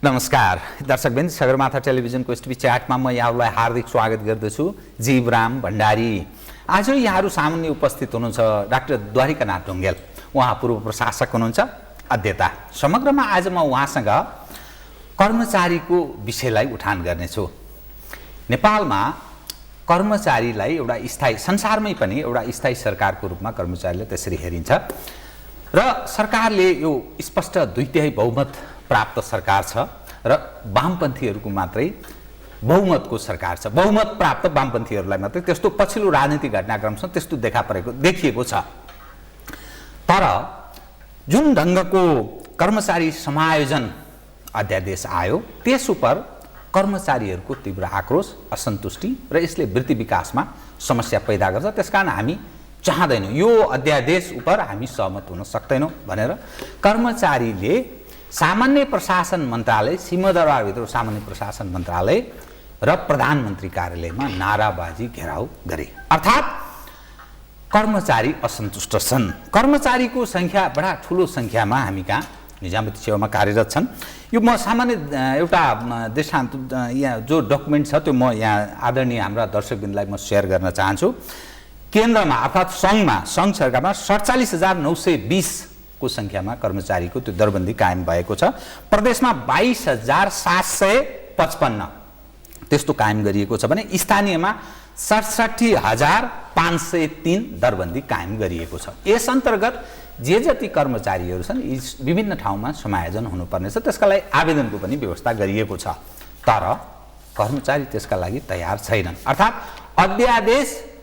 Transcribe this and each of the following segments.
नमस्कार दर्शकवृन्द, सगरमाथा टेलिभिजनको एसटिभी च्याटमा म यहाँहरूलाई हार्दिक स्वागत गर्दछु। जीवराम भण्डारी आज यहाँहरू सामुन्ने उपस्थित हुनुहुन्छ डाक्टर द्वारिकानाथ ढुङ्गेल। उहाँ पूर्व प्रशासक हुनुहुन्छ, अध्येता। समग्रमा आज म उहाँसँग कर्मचारीको विषयलाई उठान गर्नेछु। नेपालमा कर्मचारीलाई एउटा स्थायी, संसारमै पनि एउटा स्थायी सरकारको रूपमा कर्मचारीलाई त्यसरी हेरिन्छ र सरकारले यो स्पष्ट 2/3 बहुमत प्राप्त सरकार छ र वामपन्थीहरूको मात्रै बहुमतको सरकार छ। बहुमत प्राप्त वामपन्थीहरूलाई मात्रै त्यस्तो पछिल्लो राजनीतिक घटनाक्रमसँग त्यस्तो देखिएको छ। तर जुन ढङ्गको कर्मचारी समायोजन अध्यादेश आयो त्यस उप कर्मचारीहरूको तीव्र आक्रोश, असन्तुष्टि र यसले वृत्ति विकासमा समस्या पैदा गर्छ। त्यसकारण हामी चाहदैनौँ, यो अध्यादेश उप हामी सहमत हुन सक्दैनौँ भनेर कर्मचारीले सामान्य प्रशासन मन्त्रालय, सिंहदरबारभित्र सामान्य प्रशासन मन्त्रालय र प्रधानमन्त्री कार्यालयमा नाराबाजी घेराउ गरे। अर्थात् कर्मचारी असन्तुष्ट छन्। कर्मचारीको सङ्ख्या बडा ठुलो सङ्ख्यामा हामी कहाँ निजामती सेवामा कार्यरत छन्। यो म सामान्य एउटा देशान्त यहाँ जो डकुमेन्ट छ त्यो म यहाँ आदरणीय हाम्रा दर्शकवृन्दलाई म सेयर गर्न चाहन्छु। केन्द्रमा अर्थात् सङ्घ सरकारमा 47,920 को सङ्ख्यामा कर्मचारीको त्यो दरबन्दी कायम भएको छ। प्रदेशमा 22,755 त्यस्तो कायम गरिएको छ भने स्थानीयमा 67,503 दरबन्दी कायम गरिएको छ। यस अन्तर्गत जे जति कर्मचारीहरू छन् यी विभिन्न ठाउँमा समायोजन हुनुपर्नेछ, त्यसका लागि आवेदनको पनि व्यवस्था गरिएको छ। तर कर्मचारी त्यसका लागि तयार छैनन्। अर्थात् अध्यादेश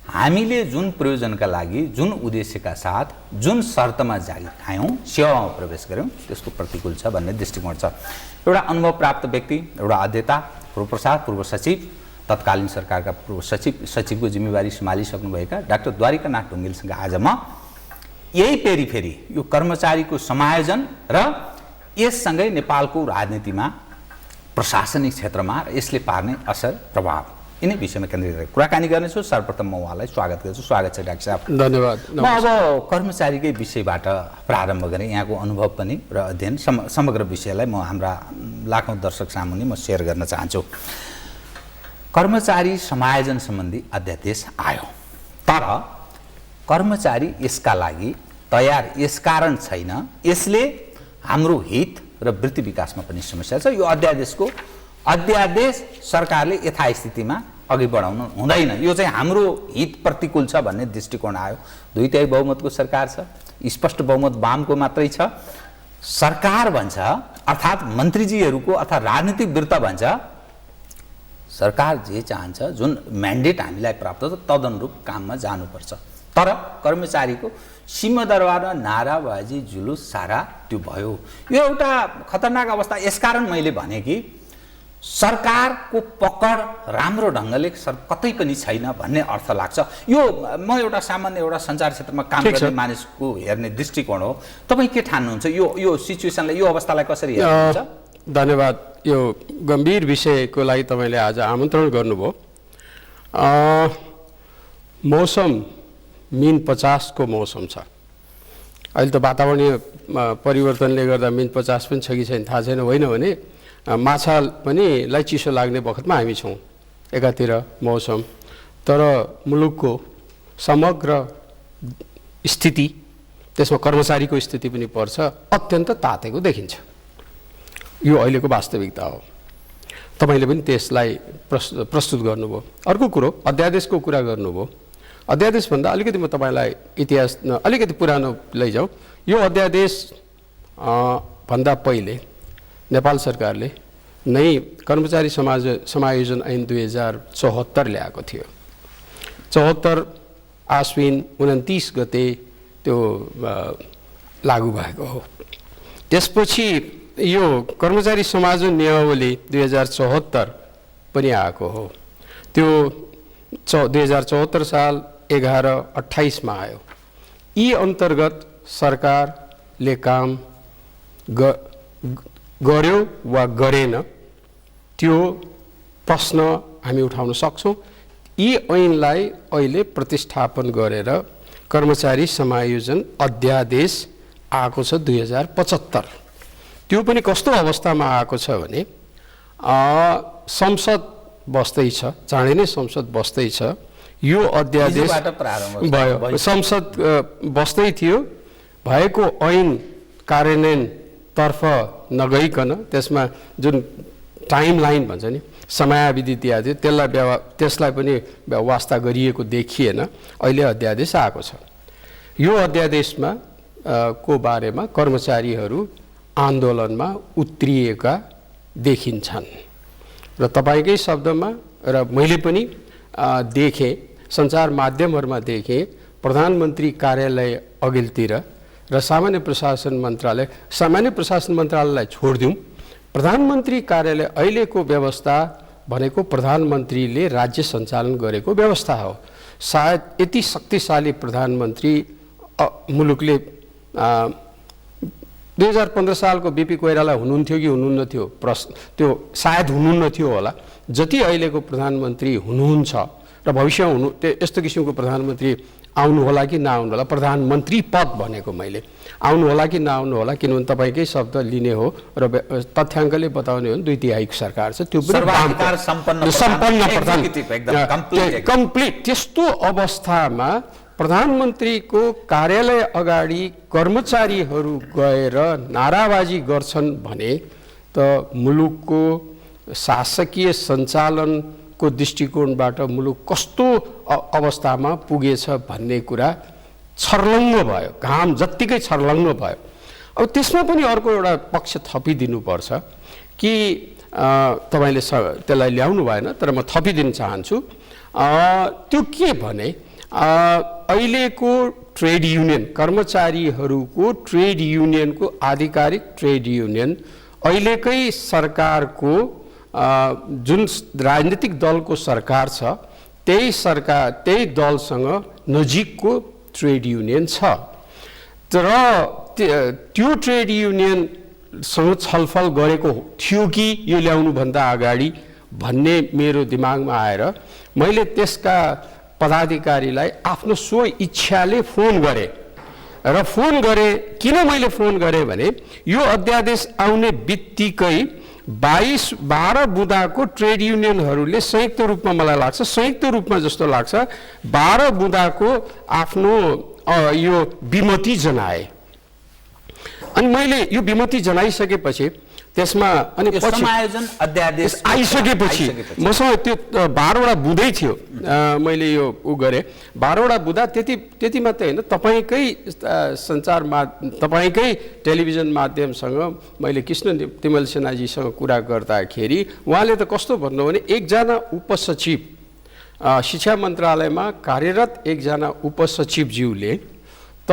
हामीले जुन प्रयोजनका लागि, जुन उद्देश्यका साथ, जुन शर्तमा जागिर खायौँ, सेवामा प्रवेश गऱ्यौँ, त्यसको प्रतिकूल छ भन्ने दृष्टिकोण छ। एउटा अनुभव प्राप्त व्यक्ति, एउटा अध्येता, पूर्व प्रसाद, पूर्व सचिव, तत्कालीन सरकारका पूर्व सचिवको जिम्मेवारी सम्हालिसक्नुभएका डाक्टर द्वारिकानाथ ढुङ्गेलसँग आज म यही फेरि यो कर्मचारीको समायोजन र यससँगै नेपालको राजनीतिमा, प्रशासनिक क्षेत्रमा यसले पार्ने असर, प्रभाव, यिनै विषयमा केन्द्रित गरेर कुराकानी गर्नेछु। सर्वप्रथम म उहाँलाई स्वागत गर्छु। स्वागत छ डाक्टर साहब। धन्यवाद। म अब कर्मचारीकै विषयबाट प्रारम्भ गरेँ। यहाँको अनुभव पनि र अध्ययन समग्र विषयलाई म हाम्रा लाखौँ दर्शक सामुन्ने म सेयर गर्न चाहन्छु। कर्मचारी समायोजन सम्बन्धी अध्यादेश आयो, तर कर्मचारी यसका लागि तयार यसकारण छैन, यसले हाम्रो हित र वृत्ति विकासमा पनि समस्या छ। यो अध्यादेश सरकारले यथास्थितिमा अघि बढाउनु हुँदैन। यो चाहिँ हाम्रो हित प्रतिकूल छ भन्ने दृष्टिकोण आयो। 2/3 बहुमतको सरकार छ, स्पष्ट बहुमत वामको मात्रै छ। सरकार भन्छ, अर्थात् मन्त्रीजीहरूको अर्थात् राजनीतिक वृत्त भन्छ, सरकार जे चाहन्छ, जुन म्यान्डेट हामीलाई प्राप्त छ तदनुरूप काममा जानुपर्छ। तर कर्मचारीको सिंहदरबारमा नाराबाजी, जुलुस सारा त्यो भयो। यो एउटा खतरनाक अवस्था। यसकारण मैले भने कि सरकारको पकड राम्रो ढङ्गले कतै पनि छैन भन्ने अर्थ लाग्छ। यो म एउटा सामान्य एउटा सञ्चार क्षेत्रमा काम गर्ने मानिसको हेर्ने दृष्टिकोण हो। तपाईँ के ठान्नुहुन्छ यो सिचुएसनलाई, यो अवस्थालाई कसरी हेर्नुहुन्छ? धन्यवाद। यो गम्भीर विषयको लागि तपाईँले आज आमन्त्रण गर्नुभयो। मौसम -50 को मौसम छ। अहिले त वातावरणीय परिवर्तनले गर्दा -50 पनि छ कि छैन थाहा छैन। होइन भने माछा पनि लाई चिसो लाग्ने बखतमा हामी छौँ एकातिर मौसम। तर मुलुकको समग्र स्थिति, त्यसमा कर्मचारीको स्थिति पनि पर्छ, अत्यन्त तातेको देखिन्छ। यो अहिलेको वास्तविकता हो। तपाईँले पनि त्यसलाई प्रस्तुत गर्नुभयो। अर्को कुरो, अध्यादेशको कुरा गर्नुभयो। अध्यादेशभन्दा अलिकति म तपाईँलाई इतिहास अलिकति पुरानो लैजाउँ। यो अध्यादेश भन्दा पहिले नेपाल सरकारले नै कर्मचारी समायोजन ऐन 2074 ल्याएको थियो। 74 आश्विन 29 गते त्यो लागू भएको हो। त्यसपछि यो कर्मचारी समायोजन नियमावली 2074 पनि आएको हो। त्यो 2074 साल 11-28 मा आयो। यी अन्तर्गत सरकारले काम गर्यो वा गरेन त्यो प्रश्न हामी उठाउन सक्छौँ। यी ऐनलाई अहिले प्रतिस्थापन गरेर कर्मचारी समायोजन अध्यादेश आएको छ 2075। त्यो पनि कस्तो अवस्थामा आएको छ भने संसद बस्दैछ, चाँडै नै संसद बस्दैछ, यो अध्यादेश हिजोबाट प्रारम्भ भयो, संसद बस्दै थियो, भएको ऐन कार्यान्वयनतर्फ नगइकन त्यसमा जुन टाइम लाइन भन्छ नि, समयावधि दिएको थियो, त्यसलाई पनि वास्ता गरिएको देखिएन। अहिले अध्यादेश आएको छ। यो अध्यादेशमा को बारेमा कर्मचारीहरू आन्दोलनमा उत्रिएका देखिन्छन् र तपाईँकै शब्दमा र मैले पनि देखेँ, सञ्चार माध्यमहरूमा देखेँ, प्रधानमन्त्री कार्यालय अघिल्तिर र सामान्य प्रशासन मन्त्रालयलाई छोडिदिउँ, प्रधानमन्त्री कार्यालय अहिलेको व्यवस्था भनेको प्रधानमन्त्रीले राज्य सञ्चालन गरेको व्यवस्था हो। सायद यति शक्तिशाली प्रधानमन्त्री मुलुकले 2015 सालको बीपी कोइराला हुनुहुन्थ्यो कि हुनुहुन्न थियो, त्यो सायद हुनुहुन्न थियो होला, जति अहिलेको प्रधानमन्त्री हुनुहुन्छ र भविष्य यस्तो किसिमको प्रधानमन्त्री आउनु होला कि नआउनु होला, प्रधानमन्त्री पद भनेको मैले आउनु होला कि नआउनु होला, किनभने तपाईँकै शब्द लिने हो र तथ्याङ्कले बताउने हो भने 2/3 सरकार छ, त्यो पनि कम्प्लिट। त्यस्तो अवस्थामा प्रधानमन्त्रीको कार्यालय अगाडि कर्मचारीहरू गएर नाराबाजी गर्छन् भने त मुलुकको शासकीय सञ्चालनको दृष्टिकोणबाट मुलुक कस्तो अवस्थामा पुगेछ भन्ने कुरा छर्लङ्ग भयो, घाम जत्तिकै छर्लङ्ग भयो। अब त्यसमा पनि अर्को एउटा पक्ष थपिदिनुपर्छ कि तपाईँले त्यसलाई ल्याउनु भएन, तर म थपिदिन चाहन्छु। त्यो के भने अहिलेको ट्रेड युनियन, कर्मचारीहरूको ट्रेड युनियनको आधिकारिक ट्रेड युनियन अहिलेकै सरकारको जुन राजनीतिक दलको सरकार छ त्यही दलसँग नजिकको ट्रेड युनियन छ। तर त्यो ट्रेड युनियनसँग छलफल गरेको थियो कि यो ल्याउनुभन्दा अगाडि भन्ने मेरो दिमागमा आएर मैले त्यसका पदाधिकारीलाई आफ्नो स्व इच्छाले फोन गरेँ र फोन गरेँ। किन मैले फोन गरेँ भने यो अध्यादेश आउने बित्तिकै 12 बुँदाको ट्रेड युनियनहरूले संयुक्त रूपमा, मलाई लाग्छ संयुक्त रूपमा जस्तो लाग्छ, 12 बुँदाको आफ्नो यो विमति जनाए। अनि मैले यो विमति जनाइसकेपछि त्यसमा अनि समायोजन अध्यादेश आइसकेपछि मसँग त्यो 12वटा बुँदै थियो, मैले यो गरेँ 12वटा बुँदा। त्यति मात्रै होइन, तपाईँकै तपाईँकै टेलिभिजन माध्यमसँग मैले कृष्ण तिमल सेनाजीसँग कुरा गर्दाखेरि उहाँले त कस्तो भन्नु भने एकजना उपसचिव शिक्षा मन्त्रालयमा कार्यरत एकजना उपसचिवज्यूले त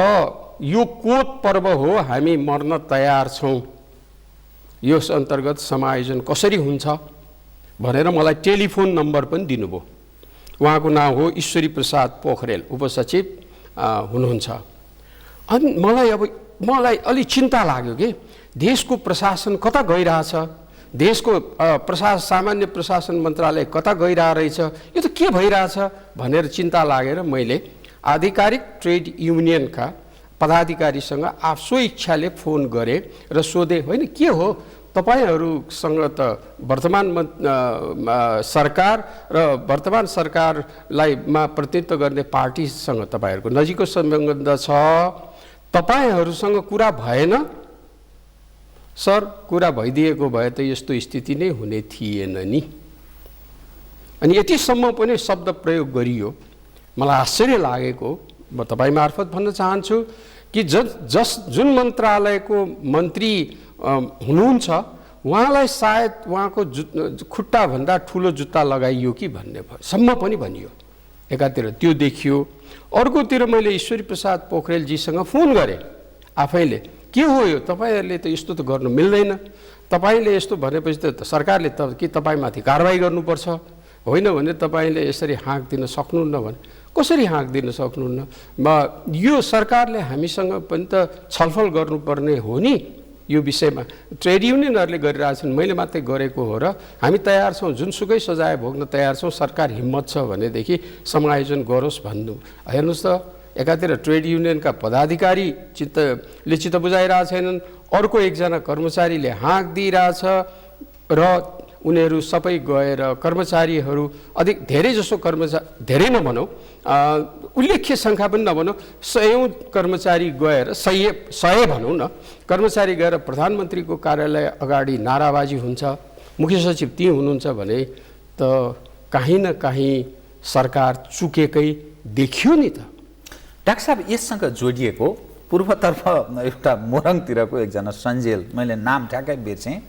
यो कोद पर्व हो, हामी मर्न तयार छौँ, यस अन्तर्गत समायोजन कसरी हुन्छ भनेर मलाई टेलिफोन नम्बर पनि दिनुभयो। उहाँको नाम हो ईश्वरी प्रसाद पोखरेल, उपसचिव हुनुहुन्छ। अनि मलाई अलि चिन्ता लाग्यो कि देशको प्रशासन कता गइरहेछ, देशको सामान्य प्रशासन मन्त्रालय कता गइरहेछ, यो त के भइरहेछ भनेर चिन्ता लागेर मैले आधिकारिक ट्रेड युनियनका पदाधिकारीसँग आफ्नो इच्छाले फोन गरेँ र सोधेँ, होइन के हो तपाईँहरूसँग त वर्तमान सरकार र वर्तमान सरकारलाई प्रतिनिधित्व गर्ने पार्टीसँग तपाईँहरूको नजिकको सम्बन्ध छ, तपाईँहरूसँग कुरा भएन? सर, कुरा भइदिएको भए त यस्तो स्थिति नै हुने थिएन नि। अनि यतिसम्म पनि शब्द प्रयोग गरियो। मलाई आश्चर्य लागेको म तपाईँ मार्फत भन्न चाहन्छु कि जुन मन्त्रालयको मन्त्री हुनुहुन्छ उहाँलाई सायद उहाँको खुट्टाभन्दा ठुलो जुत्ता लगाइयो कि भन्ने सम्म पनि भनियो। एकातिर त्यो देखियो, अर्कोतिर मैले ईश्वरी प्रसाद पोखरेलजीसँग फोन गरेँ आफैले, के हो यो, तपाईँहरूले त यस्तो त गर्नु मिल्दैन, तपाईँले यस्तो भनेपछि त सरकारले त कि तपाईँमाथि कारवाही गर्नुपर्छ, होइन भने तपाईँले यसरी हाँक दिन सक्नुहुन्न भने कसरी हाँक दिन सक्नुहुन्न? यो सरकारले हामीसँग पनि त छलफल गर्नुपर्ने हो नि यो विषयमा। ट्रेड युनियनहरूले गरिरहेछन्, मैले मात्रै गरेको हो र हामी तयार छौँ, जुनसुकै सजाय भोग्न तयार छौँ, सरकार हिम्मत छ भनेदेखि समायोजन गरोस् भन्नु। हेर्नुहोस् त, एकातिर ट्रेड युनियनका पदाधिकारी चित्त बुझाइरहेको छैनन्, अर्को एकजना कर्मचारीले हाँक दिइरहेछ र उनीहरू सबै गएर कर्मचारीहरू अधिक धेरै जसो धेरै नभनौँ, उल्लेख्य सङ्ख्या पनि नभनौँ, 100 कर्मचारी गएर 100 भनौँ न, कर्मचारी गएर प्रधानमन्त्रीको कार्यालय अगाडि नाराबाजी हुन्छ, मुख्य सचिव त्यहीँ हुनुहुन्छ भने त काहीँ न काहीँ सरकार चुकेकै देखियो नि त। डाक्टर साहब, यससँग जोडिएको पूर्वतर्फ एउटा मोरङतिरको एकजना सञ्जेल, मैले नाम ठ्याक्कै बिर्सेँ,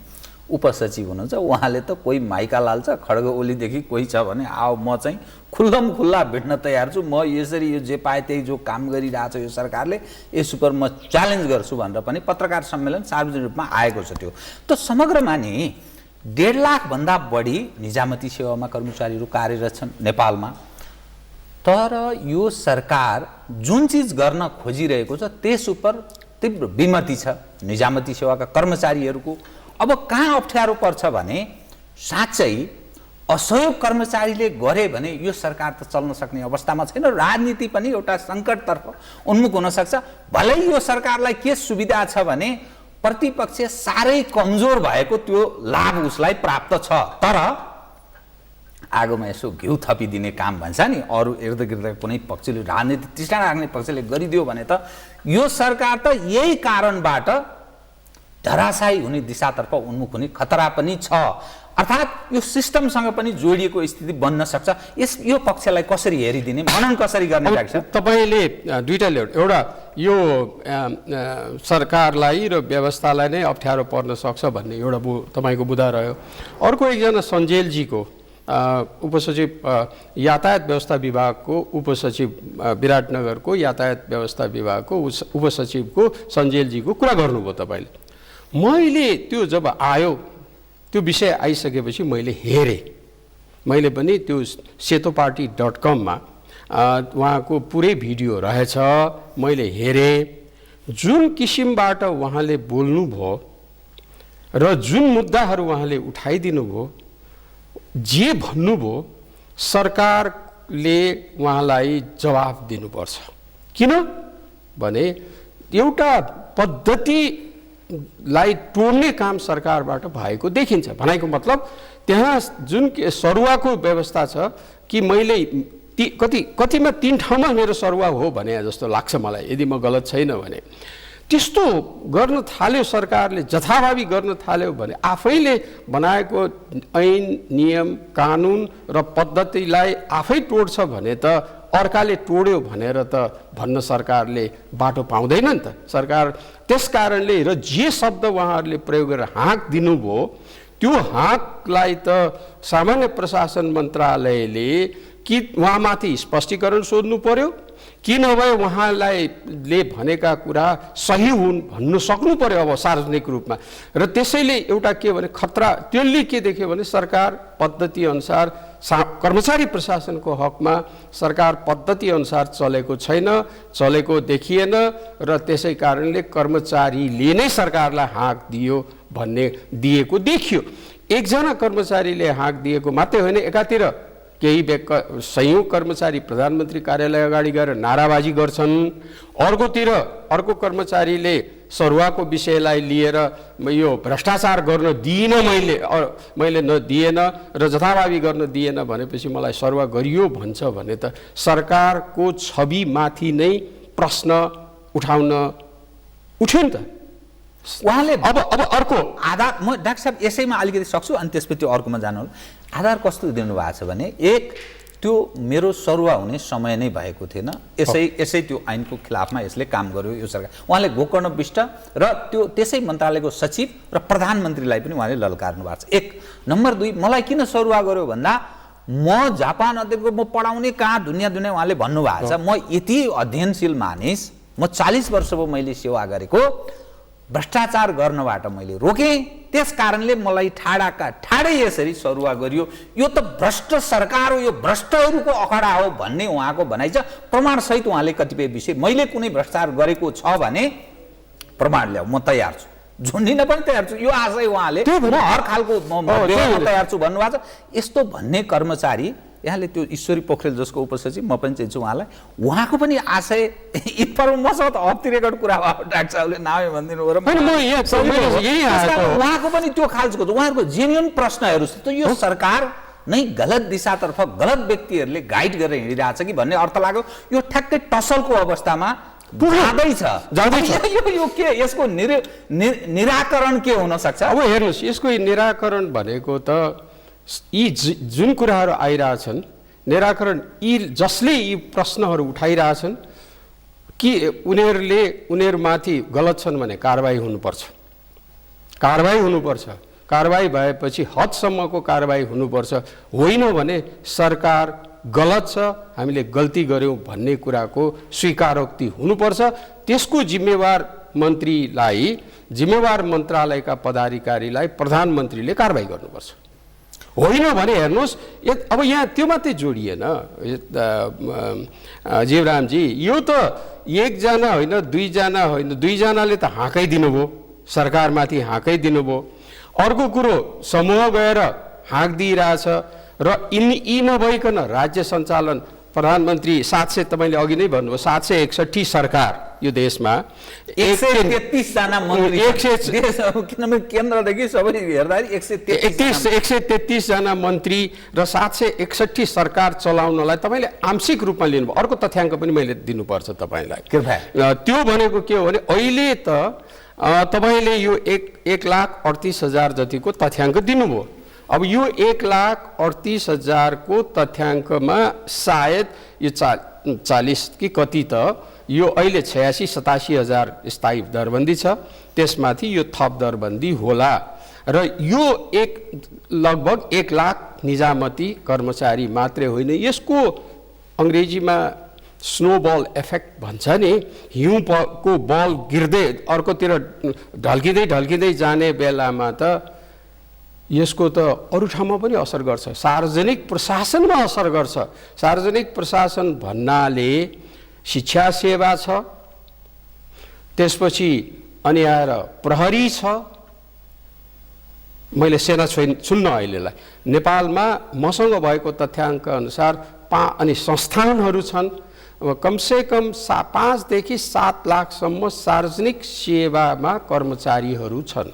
उपसचिव हुनुहुन्छ, उहाँले त कोही माइका लाल्छ खड्ग ओलीदेखि कोही छ भने आओ म चाहिँ खुल्लम खुल्ला भेट्न तयार छु, म यसरी यो जे पाए त्यही जो काम गरिरहेछ यो सरकारले यस उपर म च्यालेन्ज गर्छु भनेर पनि पत्रकार सम्मेलन सार्वजनिक रूपमा आएको छ। त्यो त समग्रमा नि 1.5 लाखभन्दा बढी निजामती सेवामा कर्मचारीहरू कार्यरत छन् नेपालमा। तर यो सरकार जुन चिज गर्न खोजिरहेको छ त्यस उपर तीव्र विमति छ निजामती सेवाका कर्मचारीहरूको। अब कहाँ अप्ठ्यारो पर्छ भने साँच्चै असहयोग कर्मचारीले गरे भने यो सरकार त चल्न सक्ने अवस्थामा छैन, राजनीति पनि एउटा सङ्कटतर्फ उन्मुख हुन सक्छ। भलै यो सरकारलाई के सुविधा छ भने प्रतिपक्ष साह्रै कमजोर भएको त्यो लाभ उसलाई प्राप्त छ, तर आगोमा यसो घिउ थपिदिने काम भन्छ नि, अरू इर्दगिर्द कुनै पक्षले राजनीति तृष्णा राख्ने पक्षले गरिदियो भने त यो सरकार त यही कारणबाट धराशायी हुने दिशातर्फ उन्मुख हुने खतरा पनि छ। अर्थात् यो सिस्टमसँग पनि जोडिएको स्थिति बन्न सक्छ। यो पक्षलाई कसरी हेरिदिने, मनन कसरी गर्ने लाग्छ? तपाईँले दुईटा ल्याउनु, एउटा यो सरकारलाई र व्यवस्थालाई नै अप्ठ्यारो पर्न सक्छ भन्ने एउटा तपाईँको बुधा रह्यो। अर्को एकजना सञ्जेलजीको उपसचिव यातायात व्यवस्था विभागको उपसचिव विराटनगरको यातायात व्यवस्था विभागको उपसचिवको सञ्जेलजीको कुरा गर्नुभयो तपाईँले। मैले त्यो जब आयो त्यो विषय आइसकेपछि मैले हेरेँ, मैले पनि त्यो सेतोपार्टी.com उहाँको पुरै भिडियो रहेछ, मैले हेरेँ। जुन किसिमबाट उहाँले बोल्नुभयो र जुन मुद्दाहरू उहाँले उठाइदिनु भयो, जे भन्नुभयो, सरकारले उहाँलाई जवाफ दिनुपर्छ। किन भने एउटा पद्धतिलाई तोड्ने काम सरकारबाट भएको देखिन्छ। भनाइको मतलब त्यहाँ जुन सरुवाको व्यवस्था छ कि मैले कतिमा 3 ठाउँमा मेरो सरुवा हो भने जस्तो लाग्छ मलाई, यदि म गलत छैन भने। त्यस्तो गर्न थाल्यो सरकारले, जथाभावी गर्न थाल्यो भने आफैले बनाएको ऐन नियम कानुन र पद्धतिलाई आफै तोड्छ भने त अर्काले तोड्यो भनेर त भन्न सरकारले बाटो पाउँदैन नि त। सरकार त्यस कारणले र जे शब्द उहाँहरूले प्रयोग गरेर हाँक दिनुभयो त्यो हाँकलाई त सामान्य प्रशासन मन्त्रालयले कि उहाँमाथि स्पष्टीकरण सोध्नु पर्यो कि नभए उहाँलाई भनेका कुरा सही हुन् भन्नु सक्नु पर्यो अब सार्वजनिक रूपमा। र त्यसैले एउटा के भने खतरा त्यसले के देख्यो भने सरकार पद्धति अनुसार कर्मचारी प्रशासनको हकमा सरकार पद्धति अनुसार चलेको छैन, चलेको देखिएन र त्यसै कारणले कर्मचारीले नै सरकारलाई हाँक दियो भन्ने दिएको देखियो। एकजना कर्मचारीले हाँक दिएको मात्रै होइन, एकातिर केही सयौं कर्मचारी प्रधानमन्त्री कार्यालय अगाडि गएर नाराबाजी गर्छन्, अर्कोतिर अर्को कर्मचारीले सरुवाको विषयलाई लिएर यो भ्रष्टाचार गर्न दिइन, मैले नदिएन र जथाभावी गर्न दिएन भनेपछि मलाई सरुवा गरियो भन्छ भने त सरकारको छविमाथि नै प्रश्न उठ्यो नि त। उहाँले अब अर्को आधार, म डाक्टर साहब यसैमा अलिकति सक्छु अनि त्यसपछि अर्कोमा जानु। आधार कस्तो दिनुभएको छ भने एक त्यो मेरो सरुवा हुने समय नै भएको थिएन, यसै त्यो ऐनको खिलाफमा यसले काम गर्यो यो सरकार। उहाँले गोकर्ण विष्ट र त्यो त्यसै मन्त्रालयको सचिव र प्रधानमन्त्रीलाई पनि उहाँले ललकार्नु भएको छ। एक नम्बर 2, मलाई किन सरुवा गर्यो भन्दा म जापान अध्ययनको म पढाउने कहाँ दुनियाँ उहाँले भन्नुभएको छ। म यति अध्ययनशील मानिस, म 40 वर्ष भयो मैले सेवा गरेको, भ्रष्टाचार गर्नबाट मैले रोकेँ, त्यस कारणले मलाई ठाडै यसरी सरुवा गरियो। यो त भ्रष्ट सरकार हो, यो भ्रष्टहरूको अखडा हो भन्ने उहाँको भनाइ छ। प्रमाणसहित उहाँले कतिपय विषय मैले कुनै भ्रष्टाचार गरेको छ भने प्रमाण ल्याऊ, म तयार छु, झुन्डिन पनि तयार छु, यो आशय उहाँले हर खालको म तयार छु भन्नुभएको छ। यस्तो भन्ने कर्मचारी यहाँले त्यो ईश्वरी पोखरेल जसको उपसचिव म पनि चिन्छु उहाँलाई, उहाँको पनि आशय इतपर मसँग त अफ द रेकर्ड कुरा भयो डाक्टर साहबले नामै भनिदिनु भयो, उहाँको पनि त्यो खालको उहाँहरूको जेन्युन प्रश्नहरू छ। त यो सरकार नै गलत दिशातर्फ गलत व्यक्तिहरूले गाइड गरेर हिँडिरहेछ कि भन्ने अर्थ लाग्यो। यो ठ्याक्कै टसलको अवस्थामा जाँदैछ। यो के यसको निराकरण के हुन सक्छ? अब हेर्नुहोस्, यसको निराकरण भनेको त यी जुन कुराहरू आइरहेछन् निराकरण, यी जसले यी प्रश्नहरू उठाइरहेछन् कि उनीहरूमाथि गलत छन् भने कारबाही हुनुपर्छ, कारबाही हुनुपर्छ। कारबाही भएपछि हदसम्मको कारबाही हुनुपर्छ। होइन भने सरकार गलत छ, हामीले गल्ती गर्यौँ भन्ने कुराको स्वीकारोक्ति हुनुपर्छ। त्यसको जिम्मेवार मन्त्रीलाई, जिम्मेवार मन्त्रालयका पदाधिकारीलाई प्रधानमन्त्रीले कारबाही गर्नुपर्छ। होइन भने हेर्नुहोस्, अब यहाँ त्यो मात्रै जोडिएन जीवरामजी, यो त एकजना होइन, दुईजना होइन, दुईजनाले त हाँकै दिनुभयो, सरकारमाथि हाँकै दिनुभयो। अर्को कुरो, समूह गएर हाँक दिइरहेछ र यी नभइकन राज्य सञ्चालन प्रधानमन्त्री 700, तपाईँले अघि नै भन्नुभयो 761 सरकार यो देशमा, 133 जना मन्त्री, किनभने केन्द्रदेखि सबै हेर्दाखेरि 133 जना मन्त्री र 761 सरकार चलाउनलाई तपाईँले आंशिक रूपमा लिनुभयो। अर्को तथ्याङ्क पनि मैले दिनुपर्छ तपाईँलाई, त्यो भनेको के हो भने अहिले त तपाईँले यो 1,38,000 जतिको तथ्याङ्क दिनुभयो। अब यो 1,38,000 को तथ्याङ्कमा सायद यो 40 कि कति त यो अहिले 86-87 हजार स्थायी दरबन्दी छ, त्यसमाथि यो थप दरबन्दी होला र यो लगभग 1 लाख निजामती कर्मचारी मात्रै होइन, यसको अङ्ग्रेजीमा स्नोबल इफेक्ट भन्छ नि, हिउँको बल गिर्दै अर्कोतिर ढल्किँदै जाने बेलामा त यसको त अरू ठाउँमा पनि असर गर्छ, सार्वजनिक प्रशासनमा असर गर्छ। सार्वजनिक प्रशासन भन्नाले शिक्षा सेवा छ, त्यसपछि अनि आएर प्रहरी छ, मैले सेना सुन्न अहिलेलाई नेपालमा मसँग भएको तथ्याङ्क अनुसार अनि संस्थानहरू छन्, कमसेकम 5 देखि 7 लाखसम्म सार्वजनिक सेवामा कर्मचारीहरू छन्।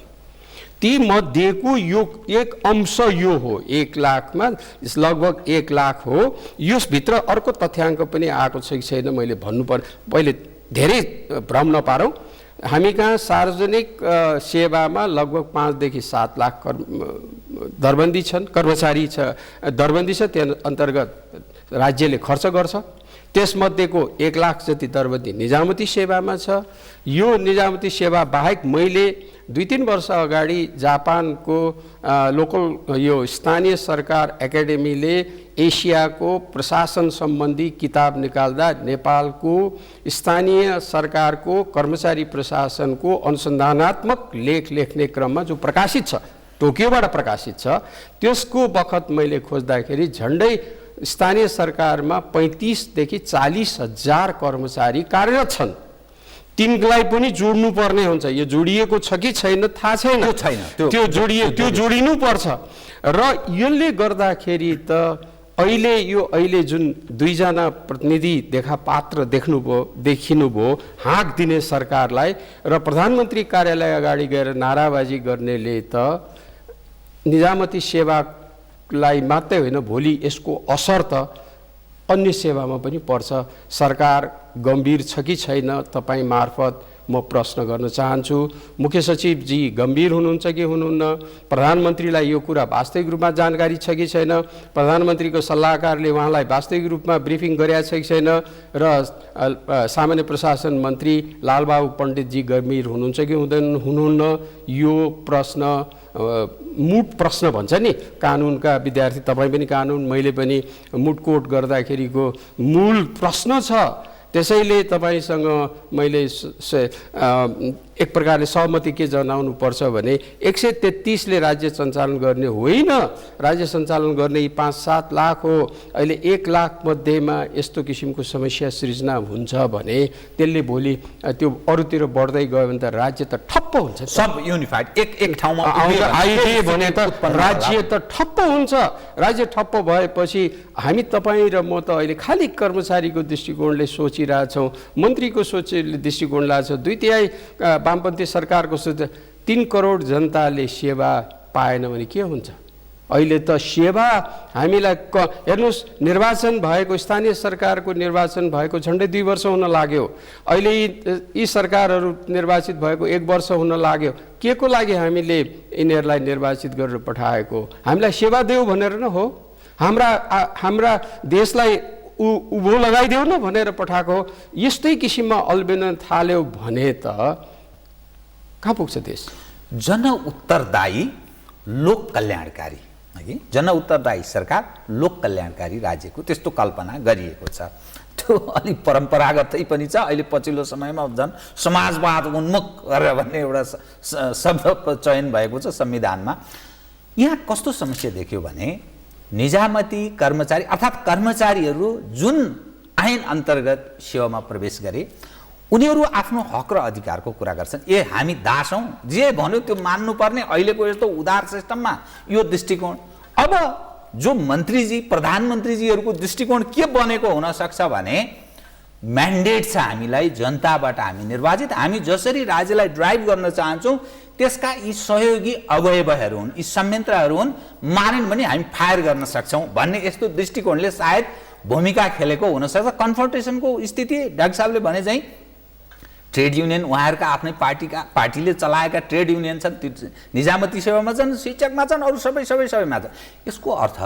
ती मध्येको यो एक अंश यो हो, 1 लाखमा लगभग 1 लाख हो। यसभित्र अर्को तथ्याङ्क पनि आएको छ कि छैन मैले भन्नुपर्ने, पहिले धेरै भ्रम नपारौँ। हामी कहाँ सार्वजनिक सेवामा लगभग 5 देखि 7 लाख दरबन्दी छन्, कर्मचारी छ, दरबन्दी छ, त्यस अन्तर्गत राज्यले खर्च गर्छ। त्यसमध्येको 1 लाख जति दरबन्दी निजामती सेवामा छ। यो निजामती सेवा बाहेक मैले 2-3 वर्ष अगाडि जापानको लोकल यो स्थानीय सरकार एकाडेमीले एसियाको प्रशासन सम्बन्धी किताब निकाल्दा नेपालको स्थानीय सरकारको कर्मचारी प्रशासनको अनुसन्धानात्मक लेख लेख्ने क्रममा जो प्रकाशित छ, टोकियोबाट प्रकाशित छ, त्यसको बखत मैले खोज्दाखेरि झन्डै स्थानीय सरकारमा 35 देखि 40 हजार कर्मचारी कार्यरत छन्। तिनलाई पनि जोड्नु पर्ने हुन्छ। यो जोडिएको छ कि छैन थाहा छैन, त्यो जोडिनु पर्छ। र यसले गर्दाखेरि त अहिले जुन 2 जना प्रतिनिधि पात्र देखिनुभयो हाँक दिने सरकारलाई र प्रधानमन्त्री कार्यालय अगाडि गएर नाराबाजी गर्नेले त निजामती सेवालाई मात्रै होइन, भोलि यसको असर त अन्य सेवामा पनि पर्छ। सरकार गम्भीर छ कि छैन, तपाईँ मार्फत म प्रश्न गर्न चाहन्छु। मुख्य सचिवजी गम्भीर हुनुहुन्छ कि हुनुहुन्न? प्रधानमन्त्रीलाई यो कुरा वास्तविक रूपमा जानकारी छ कि छैन? प्रधानमन्त्रीको सल्लाहकारले उहाँलाई वास्तविक रूपमा ब्रिफिङ गरेका छ कि छैन? र सामान्य प्रशासन मन्त्री लालबाबु पण्डितजी गम्भीर हुनुहुन्छ कि हुनुहुन्न? यो प्रश्न मुट प्रश्न भन्छ नि, कानुनका विद्यार्थी, तपाईँ पनि कानुन, मैले पनि मुट कोट गर्दाखेरिको मूल प्रश्न छ। त्यसैले तपाईँसँग मैले एक प्रकारले सहमति के जनाउनु पर्छ भने 133 ले राज्य सञ्चालन गर्ने होइन, राज्य सञ्चालन गर्ने 5-7 लाख हो। अहिले 1 लाख मध्येमा यस्तो किसिमको समस्या सृजना हुन्छ भने त्यसले भोलि त्यो अरूतिर बढ्दै गयो भने त राज्य त ठप्प हुन्छ। सब युनिफाइड एक ठाउँमा आइदिए भने त राज्य त ठप्प हुन्छ। राज्य ठप्प भएपछि हामी तपाईँ र म त अहिले खालि कर्मचारीको दृष्टिकोणले सोचिरहेछौँ, मन्त्रीको दृष्टिकोण लाग्छ। 2/3 वामपन्थी सरकारको सोच 3 करोड जनताले सेवा पाएन भने के हुन्छ? अहिले त सेवा हामीलाई हेर्नुहोस्, निर्वाचन भएको स्थानीय सरकारको निर्वाचन भएको झन्डै 2 वर्ष हुन लाग्यो। अहिले यी सरकारहरू निर्वाचित भएको 1 वर्ष हुन लाग्यो। के को लागि हामीले यिनीहरूलाई निर्वाचित गरेर पठाएको? हामीलाई सेवा देऊ भनेर न हो, हाम्रा देशलाई उभो लगाइदेऊ न भनेर पठाएको हो। यस्तै किसिममा अल्बेन थाल्यो भने त कहाँ पुग्छ देश? जनउत्तरदायी लोक कल्याणकारी, जनउत्तरदायी सरकार लोक कल्याणकारी राज्यको त्यस्तो कल्पना गरिएको छ। त्यो अलिक परम्परागतै पनि छ। अहिले पछिल्लो समयमा झन् समाजवाद उन्मुख गरेर भन्ने एउटा शब्द चयन भएको छ संविधानमा। यहाँ कस्तो समस्या देख्यो भने निजामती कर्मचारी अर्थात् कर्मचारीहरू जुन ऐन अन्तर्गत सेवामा प्रवेश गरे उनीहरू आफ्नो हक र अधिकारको कुरा गर्छन्। हामी दास हौँ, जे भन्यो त्यो मान्नुपर्ने अहिलेको यस्तो उदार सिस्टममा यो दृष्टिकोण। अब जो मन्त्रीजी प्रधानमन्त्रीजीहरूको दृष्टिकोण के बनेको हुनसक्छ भने म्यान्डेट छ हामीलाई, जनताबाट हामी निर्वाचित, हामी जसरी राज्यलाई ड्राइभ गर्न चाहन्छौँ त्यसका यी सहयोगी अवयवहरू हुन्, यी संयन्त्रहरू हुन्, मारेन भने हामी फायर गर्न सक्छौँ भन्ने यस्तो दृष्टिकोणले सायद भूमिका खेलेको हुनसक्छ। कन्फ्रन्टेसनको स्थिति डाक्टर साहबले भने चाहिँ ट्रेड युनियन उहाँहरूका आफ्नै पार्टीले चलाएका ट्रेड युनियन छन्, निजामती सेवामा छन्, शिक्षकमा छन्, अरू सबैमा छन्। यसको अर्थ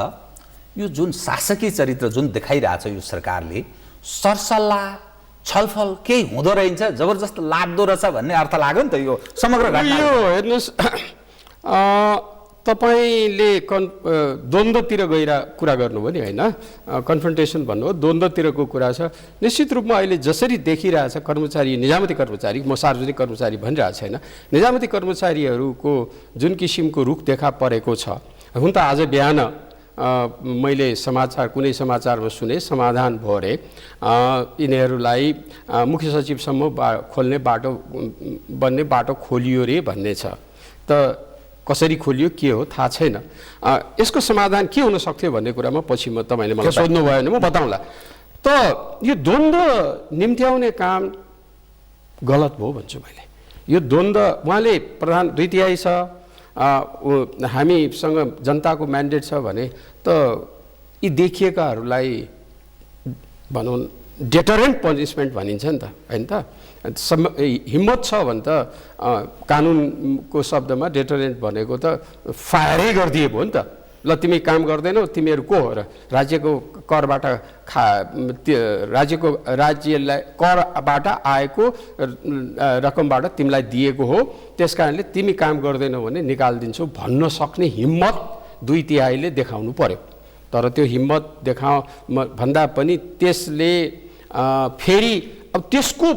यो जुन शासकीय चरित्र जुन देखाइरहेछ यो सरकारले, सरसल्लाह छलफल केही हुँदो रहेछ, जबरजस्त लाग्दो रहेछ भन्ने अर्थ लाग्यो नि त यो समग्र घटना। यो हेर्नुहोस्, तपाईँले द्वन्द्वतिर गएर कुरा गर्नुभयो नि होइन, कन्फ्रन्टेसन भन्नुभयो, द्वन्द्वतिरको कुरा छ। निश्चित रूपमा अहिले जसरी देखिरहेछ कर्मचारी, निजामती कर्मचारी, म सार्वजनिक कर्मचारी भनिरहेको छैन, निजामती कर्मचारीहरूको जुन किसिमको रुख देखा परेको छ। हुन त आज बिहान मैले कुनै समाचारमा सुने समाधान भयो अरे, यिनीहरूलाई मुख्य सचिवसम्म खोल्ने बन्ने बाटो खोलियो रे भन्ने छ। त कसरी खोलियो के हो थाहा छैन। यसको समाधान के हुन सक्थ्यो भन्ने कुरामा पछि तपाईँले मलाई सोध्नुभयो भने म बताउँला। त यो द्वन्द्व निम्त्याउने काम गलत भयो भन्छु मैले। यो द्वन्द्व उहाँले प्रधान 2/3 छ, हामीसँग जनताको म्यान्डेट छ भने त यी देखिएकाहरूलाई भनौँ डेटरेन्ट पनिसमेन्ट भनिन्छ नि त, होइन त? हिम्मत छ भने त कानुनको शब्दमा डेटरेन्ट भनेको त फायरै गरिदिए भयो नि त। ल तिमी काम गर्दैनौ, तिमीहरू को हो र? राज्यको करबाट राज्यलाई करबाट आएको रकमबाट तिमीलाई दिएको हो, त्यस कारणले तिमी काम गर्दैनौ भने निकालिदिन्छौ भन्न सक्ने हिम्मत 2/3 देखाउनु पर्यो। तर त्यो हिम्मत भन्दा पनि त्यसले फेरि अब त्यसको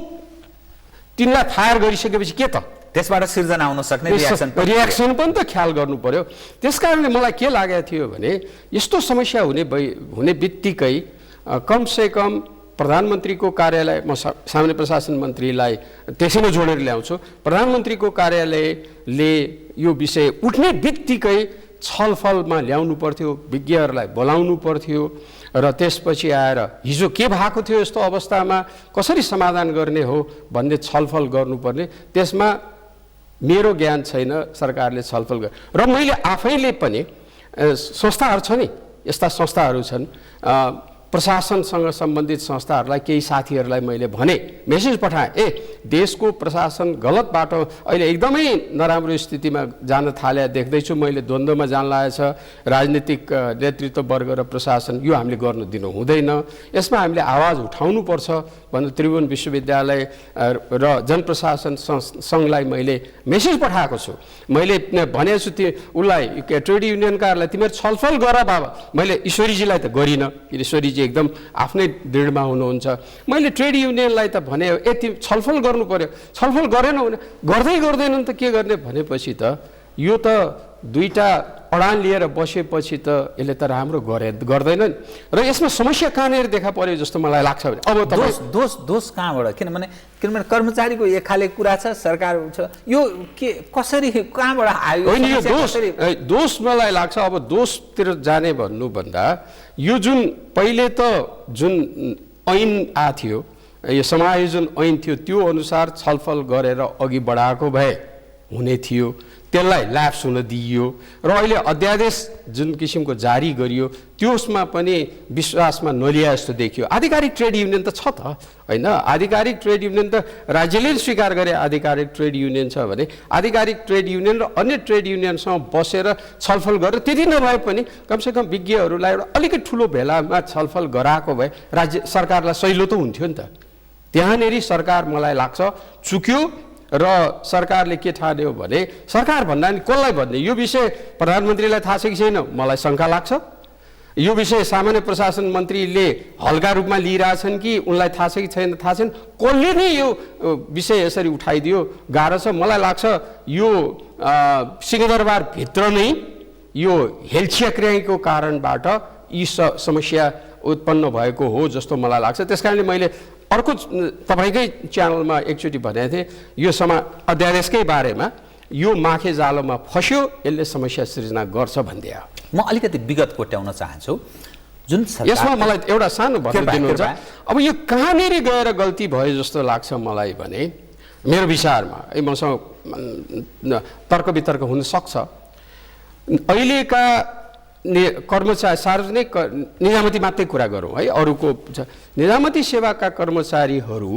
तिनलाई फायर गरिसकेपछि के त त्यसबाट सिर्जना हुन सक्ने रियाक्सन पनि त ख्याल गर्नु पर्यो। त्यस कारणले मलाई के लागेको थियो भने यस्तो समस्या हुने बित्तिकै कमसेकम प्रधानमन्त्रीको कार्यालय, म सामान्य प्रशासन मन्त्रीलाई त्यसैमा जोडेर ल्याउँछु, प्रधानमन्त्रीको कार्यालयले यो विषय उठ्ने बित्तिकै छलफलमा ल्याउनु पर्थ्यो, विज्ञहरूलाई बोलाउनु पर्थ्यो र त्यसपछि आएर हिजो के भएको थियो यस्तो अवस्थामा कसरी समाधान गर्ने हो भन्ने छलफल गर्नुपर्ने। त्यसमा मेरो ज्ञान छैन, सरकारले छलफल र मैले आफैले पनि संस्थाहरू छ नि, यस्ता संस्थाहरू छन्, प्रशासनसँग सम्बन्धित संस्थाहरूलाई केही साथीहरूलाई मैले भने, मेसेज पठाएँ, देशको प्रशासन गलत बाटो अहिले एकदमै नराम्रो स्थितिमा जान थाले देख्दैछु मैले। द्वन्द्वमा जान लागेछ राजनीतिक नेतृत्व वर्ग र प्रशासन। यो हामीले गर्न दिनु हुँदैन, यसमा हामीले आवाज उठाउनुपर्छ भनेर त्रिभुवन विश्वविद्यालय र जनप्रशासन सङ्घलाई मैले मेसेज पठाएको छु। मैले भनेको छु उसलाई ट्रेड युनियनकाहरूलाई तिमीहरू छलफल गर बाबा। मैले ईश्वरीजीलाई त गरिनँ, ईश्वरीजी एकदम आफ्नै दृढमा हुनुहुन्छ। मैले ट्रेड युनियनलाई त भने तिमी छलफल गर्नु पर्यो, छलफल गरेनौ भने गर्दैनन् त के गर्ने भनेपछि त यो त दुईटा अडान लिएर बसेपछि त यसले त राम्रो गर्दैनन् र यसमा समस्या कहाँनिर देखा पर्यो जस्तो मलाई लाग्छ भने अब दोष कहाँबाट? किनभने कर्मचारीको एक खाले कुरा छ, सरकार छ, यो के कसरी कहाँबाट आयो? होइन, यो दोष मलाई लाग्छ। अब दोषतिर जाने भन्नुभन्दा यो जुन पहिले त जुन ऐन आएको थियो, यो समायोजन ऐन थियो, त्यो अनुसार छलफल गरेर अघि बढाएको भए हुने थियो, त्यसलाई ल्याप्स हुन दिइयो र अहिले अध्यादेश जुन किसिमको जारी गरियो त्यसमा पनि विश्वासमा नलिया जस्तो देखियो। आधिकारिक ट्रेड युनियन त छ त होइन, आधिकारिक ट्रेड युनियन त राज्यले स्वीकार गरे आधिकारिक ट्रेड युनियन छ भने आधिकारिक ट्रेड युनियन र अन्य ट्रेड युनियनसँग बसेर छलफल गरेर त्यति नभए पनि कमसेकम विज्ञहरूलाई एउटा अलिकति ठुलो भेलामा छलफल गराएको भए राज्य सरकारलाई सहिलो त हुन्थ्यो नि त। त्यहाँनिर सरकार मलाई लाग्छ चुक्यो र सरकारले के ठान्यो भने सरकार भन्दा नि कसलाई भन्ने यो विषय प्रधानमन्त्रीलाई थाहा छ कि छैन मलाई शङ्का लाग्छ। यो विषय सामान्य प्रशासन मन्त्रीले हल्का रूपमा लिइरहेछन् कि उनलाई थाहा छ कि छैन थाहा छैन। कसले नै यो विषय यसरी उठाइदियो गाह्रो छ। मलाई लाग्छ यो सिंहदरबारभित्र नै यो हेलचियाक्र्याइको कारणबाट यी समस्या उत्पन्न भएको हो जस्तो मलाई लाग्छ। त्यसकारणले मैले अर्को तपाईँकै च्यानलमा एकचोटि भनेको थिएँ यो अध्यादेशकै बारेमा यो माखे जालोमा फस्यो, यसले समस्या सृजना गर्छ भन्दै हो। म अलिकति विगत कोट्याउन चाहन्छु जुन यसमा मलाई एउटा सानो भनिदिनुहुन्छ। अब यो कहाँनिर गएर गल्ती भयो जस्तो लाग्छ मलाई भने मेरो विचारमा मसँग तर्क वितर्क हुन सक्छ। अहिलेका कर्मचारी सार्वजनिक निजामती मात्रै कुरा गरौँ है, अरूको निजामती सेवाका कर्मचारीहरू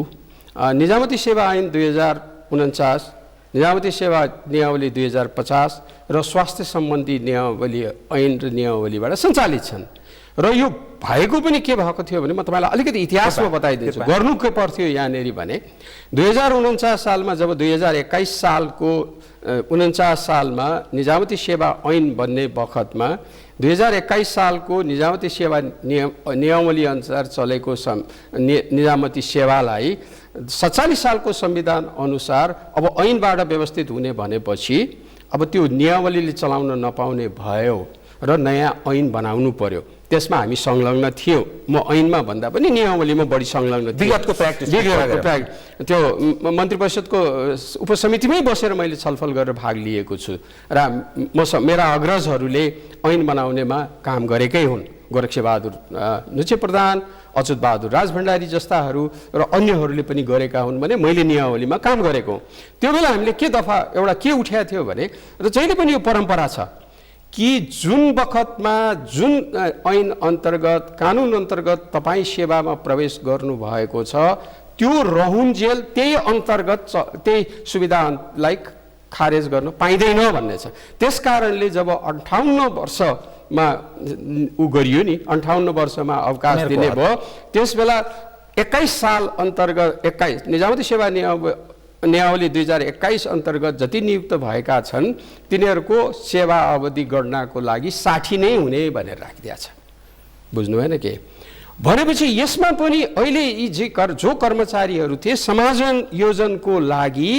निजामती सेवा ऐन 2049, निजामती सेवा नियमावली 2050 र स्वास्थ्य सम्बन्धी नियमावली ऐन र नियमावलीबाट सञ्चालित छन्। र यो भएको पनि के भएको थियो भने म तपाईँलाई अलिकति इतिहासमा बताइदिन्छु। गर्नु के पर्थ्यो यहाँनिर भने 2049 सालमा जब 2021 सालको 49 सालमा निजामती सेवा ऐन बन्ने बखतमा 2021 सालको निजामती सेवा नियमावली अनुसार चलेको निजामती सेवालाई 47 सालको संविधान अनुसार अब ऐनबाट व्यवस्थित हुने भनेपछि अब त्यो नियमावलीले चलाउन नपाउने भयो र नयाँ ऐन बनाउनु पर्यो। त्यसमा हामी संलग्न थियौँ। म ऐनमा भन्दा पनि नियमावलीमा बढी संलग्न थिएँ। विगतको प्र्याक्टिस त्यो मन्त्री परिषदको उपसमितिमै बसेर मैले छलफल गरेर भाग लिएको छु र मेरा अग्रजहरूले ऐन बनाउनेमा काम गरेकै हुन्। गोरक्षबहादुर नुचे प्रधान, अच्युत बहादुर राजभण्डारी जस्ताहरू र अन्यहरूले पनि गरेका हुन् भने मैले नियमावलीमा काम गरेको हुँ। त्यो बेला हामीले के एउटा के उठाएको थियो भने र जहिले पनि यो परम्परा छ कि जुन बखतमा जुन ऐन अन्तर्गत कानुन अन्तर्गत तपाईँ सेवामा प्रवेश गर्नुभएको छ त्यो रहुन्जेल त्यही अन्तर्गत त्यही सुविधालाई खारेज गर्न पाइँदैन भन्ने छ। त्यस कारणले जब 58 वर्षमा उ गरियो नि, 58 वर्षमा अवकाश दिने भयो, त्यस बेला 21 साल अन्तर्गत 21 निजामती सेवा नियमावली 2021 अन्तर्गत जति नियुक्त भएका छन् तिनीहरूको सेवा अवधि गणनाको लागि 60 नै हुने भनेर राखिदिएको छ। बुझ्नु भएन के भनेपछि यसमा पनि अहिले यी जो कर्मचारीहरू थिए समायोजन योजनको लागि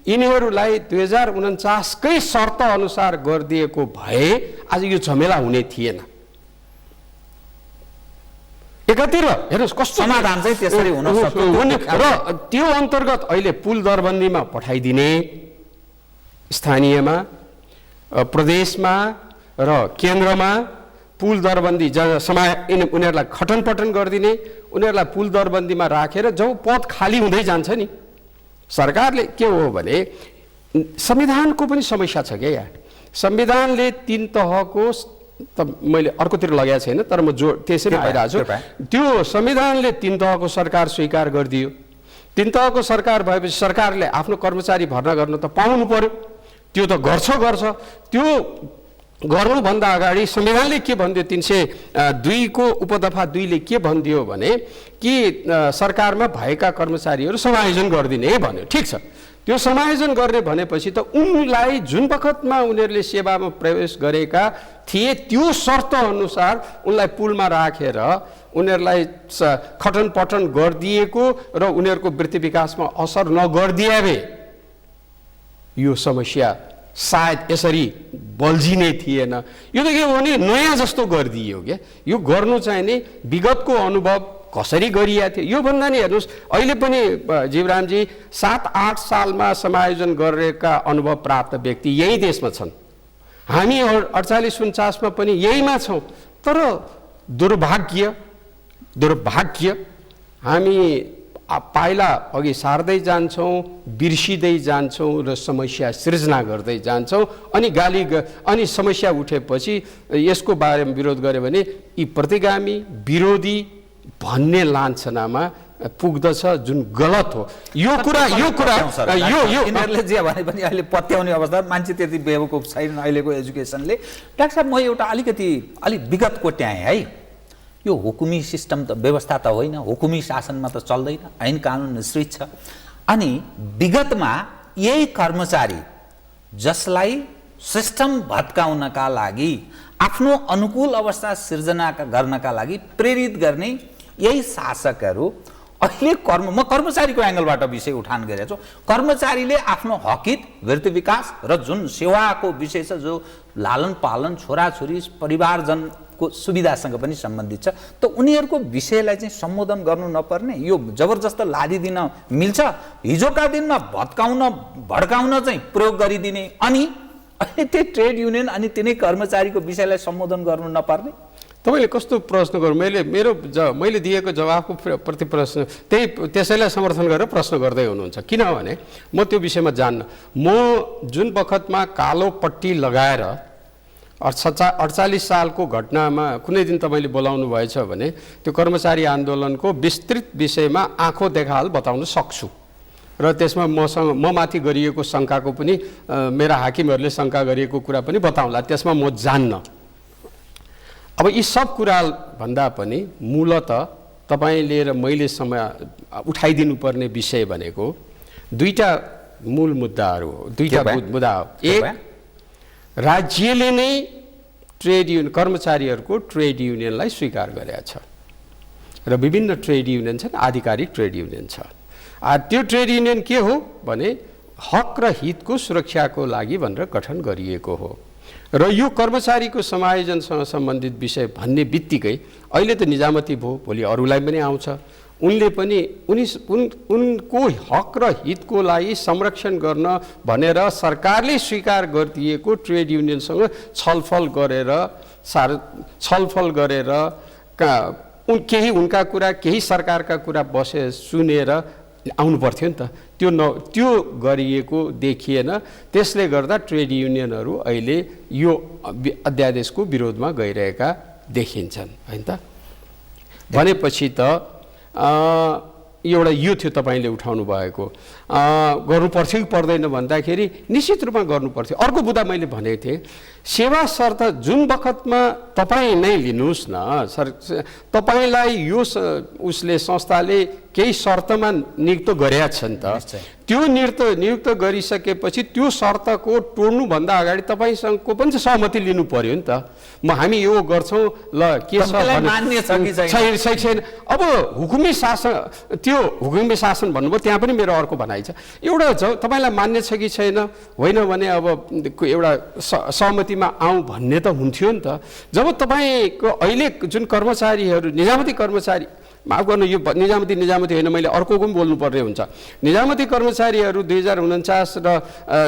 यिनीहरूलाई 2049 कै शर्त अनुसार गरिदिएको भए आज यो झमेला हुने थिएन। एकातिर हेर्नुहोस् कस्तो समाधान चाहिँ त्यसरी हुन सक्छ र त्यो अन्तर्गत अहिले पुल दरबन्दीमा पठाइदिने स्थानीयमा प्रदेशमा र केन्द्रमा पुल दरबन्दी उनीहरूलाई खटनपटन गरिदिने, उनीहरूलाई पुल दरबन्दीमा राखेर जब पद खाली हुँदै जान्छ नि सरकारले के हो भने संविधानको पनि समस्या छ क्या यहाँ। संविधानले 3 तहको त मैले अर्कोतिर लगाएको छैन तर म त्यसरी आइरहेको छु। त्यो संविधानले 3 तहको सरकार स्वीकार गरिदियो। तीन तहको सरकार भएपछि सरकारले आफ्नो कर्मचारी भर्ना गर्न त पाउनु पर्यो, त्यो त गर्छ। त्यो गर्नुभन्दा अगाडि संविधानले के भन्दियो, 302 को उपदफा 2 ले के भन्दियो भने कि सरकारमा भएका कर्मचारीहरू समायोजन गरिदिने भन्यो। ठिक छ, त्यो समायोजन गर्ने भनेपछि त उनलाई जुन बखतमा उनीहरूले सेवामा प्रवेश गरेका थिए त्यो शर्त अनुसार उनलाई पुलमा राखेर उनीहरूलाई खटन पटन गरिदिएको र उनीहरूको वृत्ति विकासमा असर नगरिदिए भए यो समस्या सायद यसरी बल्झिने थिएन। यो त के हो भने नयाँ जस्तो गरिदियो क्या। यो गर्नु चाहिँ नि विगतको अनुभव कसरी गरिएको थियो यो भन्दा नि हेर्नुहोस्, अहिले पनि जीवरामजी 7-8 सालमा समायोजन गरेका अनुभव प्राप्त व्यक्ति यही देशमा छन्। हामी 48-49 मा पनि यहीमा छौँ। तर दुर्भाग्य हामी पाइला अघि सार्दै जान्छौँ, बिर्सिँदै जान्छौँ र समस्या सृजना गर्दै जान्छौँ। अनि समस्या उठेपछि यसको बारेमा विरोध गर्यो भने यी प्रतिगामी विरोधी भन्ने लान्छनामा पुग्दछ, जुन गलत हो। यो कुरा यिनीहरूले जे भने पनि अहिले पत्याउने अवस्था, मान्छे त्यति बेवकुफ छैन अहिलेको एजुकेसनले। डाक्टर साहब, म एउटा अलिक विगत कोट्याएँ है। यो हुकुमी सिस्टम त व्यवस्था त होइन, हुकुमी शासनमा त चल्दैन, ऐन कानुन निश्चित छ। अनि विगतमा यही कर्मचारी जसलाई सिस्टम भत्काउनका लागि, आफ्नो अनुकूल अवस्था सिर्जना गर्नका लागि प्रेरित गर्ने यही शासकहरू अहिले म कर्मचारीको एङ्गलबाट विषय उठान गरेको छु। कर्मचारीले आफ्नो हकित, वृत्ति विकास र जुन सेवाको विषय छ, जो लालन पालन, छोराछोरी, परिवारजनको सुविधासँग पनि सम्बन्धित छ, त उनीहरूको विषयलाई चाहिँ सम्बोधन गर्नु नपर्ने, यो जबरजस्त लादिदिन मिल्छ। हिजोका दिनमा भड्काउन चाहिँ प्रयोग गरिदिने, अनि अहिले त्यो ट्रेड युनियन अनि तिनै कर्मचारीको विषयलाई सम्बोधन गर्नु नपर्ने। तपाईँले कस्तो प्रश्न गर्नु, मैले दिएको जवाफको प्रति प्रश्न त्यसैलाई समर्थन गरेर प्रश्न गर्दै हुनुहुन्छ। किनभने म त्यो विषयमा जान्न। म जुन बखतमा कालो पट्टी लगाएर 48 सालको घटनामा कुनै दिन तपाईँले बोलाउनु भएछ भने त्यो कर्मचारी आन्दोलनको विस्तृत विषयमा आँखो देखाहाल बताउन सक्छु र त्यसमा म माथि गरिएको शङ्काको पनि, मेरा हाकिमहरूले शङ्का गरिएको कुरा पनि बताउँला, त्यसमा म जान्न। अब यी सब कुरा भन्दा पनि मूलत तपाईँले र मैले उठाइदिनु पर्ने विषय भनेको दुईटा मूल मुद्दाहरू हो। मुद्दा हो। एक, राज्यले नै कर्मचारीहरूको ट्रेड युनियनलाई स्वीकार गरेका छ र विभिन्न ट्रेड युनियन छन्, आधिकारिक ट्रेड युनियन छ। त्यो ट्रेड युनियन के हो भने हक र हितको सुरक्षाको लागि भनेर गठन गरिएको हो र यो कर्मचारीको समायोजनसँग सम्बन्धित विषय भन्ने बित्तिकै अहिले त निजामती भयो, भोलि अरूलाई पनि आउँछ। उनले पनि उनको हक र हितको लागि संरक्षण गर्न भनेर सरकारले स्वीकार गरिदिएको ट्रेड युनियनसँग छलफल गरेर केही उनका कुरा, केही सरकारका कुरा सुनेर आउनु पर्थ्यो नि त। त्यो गरिएको देखिएन। त्यसले गर्दा ट्रेड युनियनहरू अहिले यो अध्यादेशको विरोधमा गइरहेका देखिन्छन्, हैन त। भनेपछि त एउटा यो थियो तपाईँले उठाउनु भएको। गर्नु पर्थ्यो कि पर्दैन भन्दाखेरि निश्चित रूपमा गर्नु पर्थ्यो। अर्को मुद्दा मैले भनेको थिएँ, सेवा शर्त जुन बखतमा तपाईँ नै लिनुहोस् न, तपाईँलाई यो उसले संस्थाले केही शर्तमा नियुक्त गरेका छन् त, त्यो नियुक्त गरिसकेपछि त्यो शर्तको तोड्नुभन्दा अगाडि तपाईँसँगको पनि सहमति लिनु पर्यो नि त। हामी यो गर्छौँ ल के छ छैन। अब हुकुमी शासन भन्नुभयो, त्यहाँ पनि मेरो अर्को भनाइ छ। एउटा तपाईँलाई मान्य छ कि छैन, होइन भने अब एउटा सहमतिमा आउँ भन्ने त हुन्थ्यो नि त। जब तपाईँको अहिले जुन कर्मचारीहरू, निजामती कर्मचारी, माफ गर्नु, यो निजामती होइन, मैले अर्को पनि बोल्नुपर्ने हुन्छ। निजामती कर्मचारीहरू 2049 र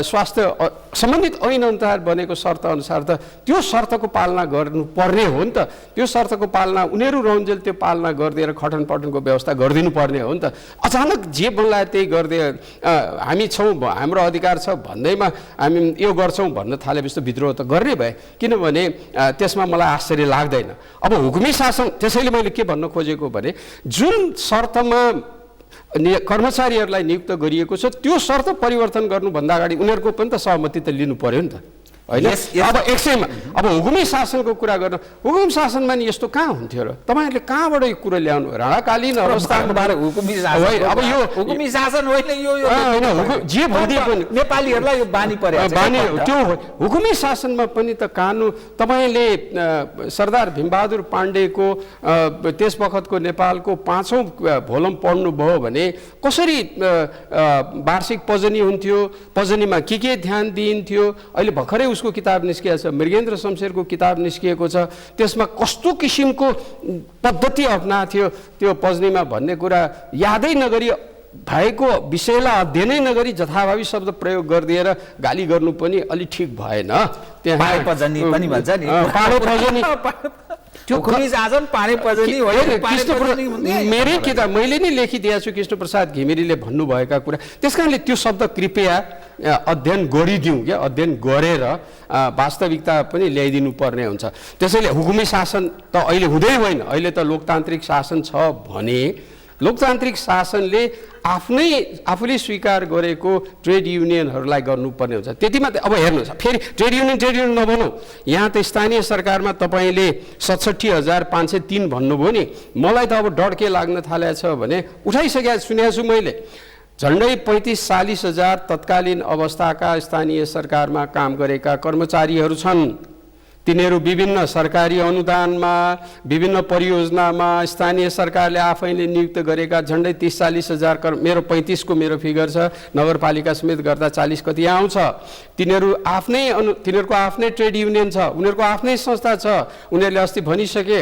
स्वास्थ्य सम्बन्धित ऐन अनुसार बनेको शर्त अनुसार त त्यो शर्तको पालना गर्नुपर्ने हो नि त। त्यो शर्तको पालना उनीहरू रहन्जेल त्यो पालना गरिदिएर खटन पटनको व्यवस्था गरिदिनु पर्ने हो नि त। अचानक जे बोलायो त्यही गरिदिए, हामी छौँ, हाम्रो अधिकार छ भन्दैमा हामी यो गर्छौँ भन्न थालेपछि त विद्रोह त गर्ने भए। किनभने त्यसमा मलाई आश्चर्य लाग्दैन। अब हुकुमी शासन, त्यसैले मैले के भन्न खोजेको भने जुन शर्तमा कर्मचारीहरूलाई नियुक्त गरिएको छ त्यो शर्त परिवर्तन गर्नुभन्दा अगाडि उनीहरूको पनि त सहमति त लिनु पर्यो नि त होइन। अब 100मा अब हुकुमी शासनको कुरा गर्न हुकुम शासनमा नि यस्तो कहाँ हुन्थ्यो र तपाईँहरूले कहाँबाट यो कुरो ल्याउनु राणाकालीन अवस्थामा हुकुमी शासन अब यो हुकुमी शासन होइन यो होइन जे भनिदिए पनि नेपालीहरूलाई यो बानी पर्यो बानी त्यो हुकुमी शासनमा पनि त कानुन तपाईँले सरदार भीमबहादुर पाण्डेको त्यस बखतको नेपालको 5औं भोलम पढ्नुभयो भने कसरी वार्षिक पजनी हुन्थ्यो, पजनीमा के ध्यान दिइन्थ्यो। अहिले भर्खरै उसको किताब निस्किएको छ, मृगेन्द्र शमशेरको किताब निस्किएको छ, त्यसमा कस्तो किसिमको पद्धति अपनाएको थियो त्यो पजनीमा भन्ने कुरा यादै नगरी भएको विषयलाई अध्ययनै नगरी जथाभावी शब्द प्रयोग गरिदिएर गाली गर्नु पनि अलि ठिक भएन। त्यहाँ पाडे पजनी पनि भन्छ नि, पाडे पजनी त्यो हुकुमी शासन पाडे पजनी होइन। मेरै किताब मैले नै लेखिदिएको छु कृष्णप्रसाद घिमिरेले भन्नुभएका कुरा। त्यस कारणले त्यो शब्द कृपया अध्ययन गरिदिउँ क्या, अध्ययन गरेर वास्तविकता पनि ल्याइदिनु पर्ने हुन्छ। त्यसैले हुकुमी शासन त अहिले हुँदै होइन, अहिले त लोकतान्त्रिक शासन छ भने लोकतान्त्रिक शासनले आफूले स्वीकार गरेको ट्रेड युनियनहरूलाई गर्नुपर्ने हुन्छ। त्यति मात्रै। अब हेर्नुहोस् फेरि ट्रेड युनियन नभनौँ, यहाँ त स्थानीय सरकारमा तपाईँले 67,503 भन्नुभयो नि, मलाई त अब डर के लाग्न थालेको छ भने उठाइसकेको सुनेको छु मैले झन्डै 35-40,000 तत्कालीन अवस्थाका स्थानीय सरकारमा काम गरेका कर्मचारीहरू छन्। तिनीहरू विभिन्न सरकारी अनुदानमा विभिन्न परियोजनामा स्थानीय सरकारले आफैले नियुक्त गरेका झन्डै 30-40,000 मेरो 35 को मेरो फिगर छ, नगरपालिका समेत गर्दा 40 कति आउँछ। तिनीहरूको आफ्नै ट्रेड युनियन छ, उनीहरूको आफ्नै संस्था छ। उनीहरूले अस्ति भनिसके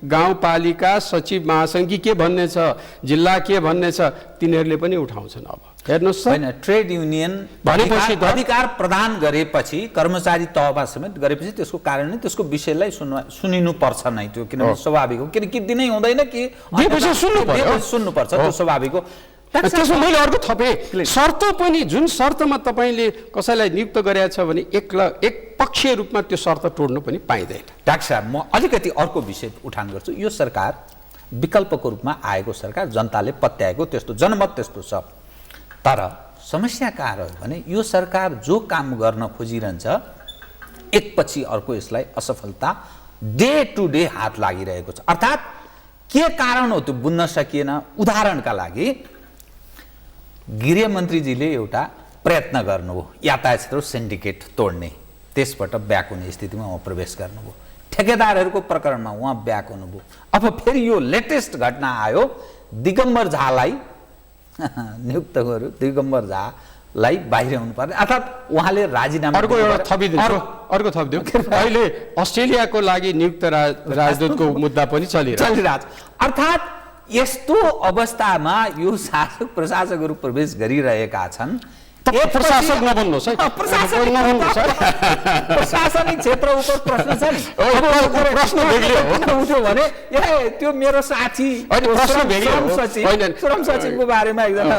गाउँपालिका सचिव महासङ्घी के भन्ने छ, जिल्ला के भन्ने छ, तिनीहरूले पनि उठाउँछन्। अब हेर्नुहोस् होइन, ट्रेड युनियन भनेपछि अधिकार प्रदान गरेपछि कर्मचारी तहमा समेत गरेपछि त्यसको कारण त्यसको विषयलाई सुनिनु पर्छ नै, त्यो किनभने स्वाभाविक हो। किनकि दिनै हुँदैन कि सुन्नुपर्छ, त्यो स्वाभाविक हो। त्यसमा मैले अर्को थपेँ शर्त पनि, जुन शर्तमा तपाईँले कसैलाई नियुक्त गरेका छ भने एक पक्षीय रूपमा त्यो शर्त तोड्नु पनि पाइँदैन। डाक्टर साहब, म अलिकति अर्को विषय उठान गर्छु। यो सरकार विकल्पको रूपमा आएको सरकार, जनताले पत्याएको त्यस्तो जनमत त्यस्तो छ। तर समस्या कहाँ रह्यो भने यो सरकार जो काम गर्न खोजिरहन्छ एकपछि अर्को यसलाई असफलता डे टु डे हात लागिरहेको छ। अर्थात् के कारण हो त्यो बुझ्न सकिएन। उदाहरणका लागि गृहमन्त्रीजीले एउटा प्रयत्न गर्नुभयो यातायात क्षेत्र सिन्डिकेट तोड्ने, त्यसबाट ब्याक हुने स्थितिमा उहाँ प्रवेश गर्नुभयो। ठेकेदारहरूको प्रकरणमा उहाँ ब्याक हुनुभयो। अब फेरि यो लेटेस्ट घटना आयो, दिगम्बर झालाई नियुक्त गर्यो, दिगम्बर झालाई बाहिर हुनु पर्ने, अर्थात् उहाँले राजीनामा। अर्को एउटा अर्को थपिदिउँ, अहिले अस्ट्रेलियाको लागि नियुक्त राजदूतको मुद्दा पनि चलिरहेको छ। अर्थात् यस्तो अवस्थामा यो शासक प्रशासकहरू प्रवेश गरिरहेका छन्। प्रशासक नबन्नुहोस् है, प्रशासनिक क्षेत्र उप प्रश्न छ नि, प्रश्न उठ्यो भने त्यो मेरो साथी श्रम सचिवको बारेमा एकजना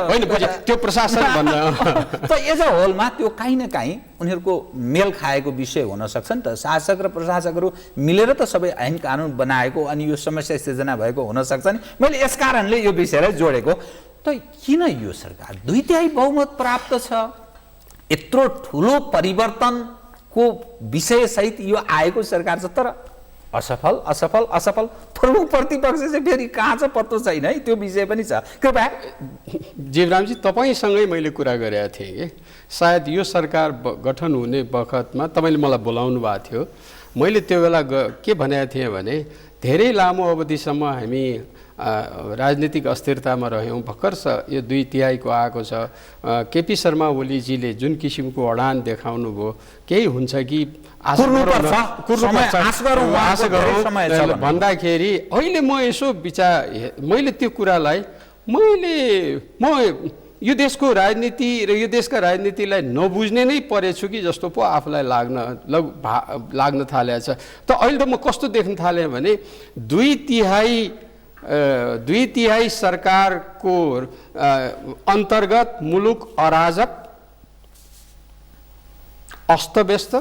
त्यो प्रशासन भन्न त एज अ होलमा त्यो काहीँ न काहीँ उनीहरूको मेल खाएको विषय हुन सक्छ नि त। शासक र प्रशासकहरू मिलेर त सबै ऐन कानुन बनाएको अनि यो समस्या सिर्जना भएको हुन सक्छ नि। मैले यस कारणले यो विषयलाई जोडेको। त किन यो सरकार 2/3 बहुमत प्राप्त छ, यत्रो ठुलो परिवर्तनको विषयसहित यो आएको सरकार छ, तर असफल असफल असफल। प्रमुख प्रतिपक्ष चाहिँ फेरि कहाँ छ पत्तो छैन है, त्यो विषय पनि छ। कृपया जीवरामजी, तपाईँसँगै मैले कुरा गरेका थिएँ कि सायद यो सरकार गठन हुने बखतमा तपाईँले मलाई बोलाउनु भएको थियो। मैले त्यो बेला के भनेको थिएँ भने धेरै लामो अवधिसम्म हामी राजनीतिक अस्थिरतामा रह्यौँ। भर्खर यो 2/3 आएको छ। केपी शर्मा ओलीजीले जुन किसिमको अडान देखाउनु भयो, केही हुन्छ कि भन्दाखेरि अहिले म यसो मैले त्यो कुरालाई म यो देशको राजनीति र यो देशका राजनीतिलाई नबुझ्ने नै परेछु कि जस्तो पो आफूलाई लाग्न थालेको छ। त अहिले त म कस्तो देख्न थालेँ भने 2/3 सरकारको अन्तर्गत मुलुक अराजक, अस्तव्यस्त,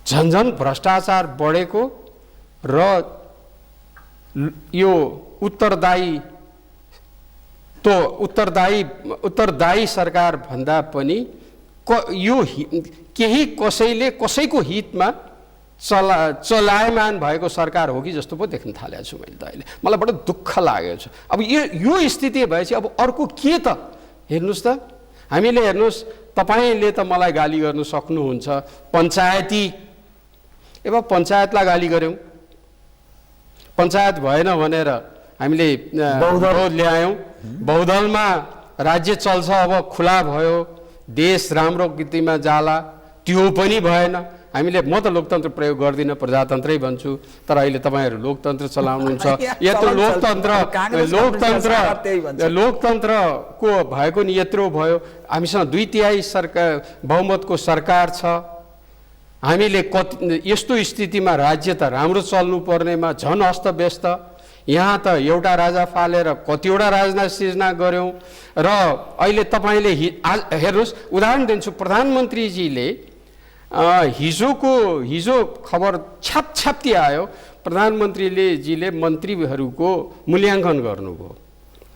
झन्झन भ्रष्टाचार बढेको र यो उत्तरदायी सरकार भन्दा पनि यो केही कसैले कसैको हितमा चलायमान भएको सरकार हो कि जस्तो पो देख्न थालेको छु मैले त अहिले। मलाई बडो दुःख लागेको छ। अब यो स्थिति भएपछि अब अर्को के त? हेर्नुहोस् त, हामीले हेर्नुहोस्, तपाईँले त मलाई गाली गर्नु सक्नुहुन्छ पञ्चायती, अब पञ्चायतलाई गाली गऱ्यौँ, पञ्चायत भएन भनेर हामीले बहुदल ल्यायौँ, बहुदलमा राज्य चल्छ, अब खुला भयो, देश राम्रो गतिमा जाला, त्यो पनि भएन। हामीले, म त लोकतन्त्र प्रयोग गर्दिनँ, प्रजातन्त्रै भन्छु, तर अहिले तपाईँहरू लोकतन्त्र चलाउनुहुन्छ। यत्रो लोकतन्त्रको भएको नि यत्रो भयो, हामीसँग 2/3 सरकार बहुमतको सरकार छ। हामीले यस्तो स्थितिमा राज्य त राम्रो चल्नु पर्नेमा झन् अस्तव्यस्त। यहाँ त एउटा राजा फालेर कतिवटा राजनाथ सिर्जना गऱ्यौँ। र अहिले तपाईँले हेर्नुहोस्, उदाहरण दिन्छु, प्रधानमन्त्रीजीले हिजो खबर छापछाप्ती आयो, प्रधानमन्त्रीजीले मन्त्रीहरूको मूल्याङ्कन गर्नुभयो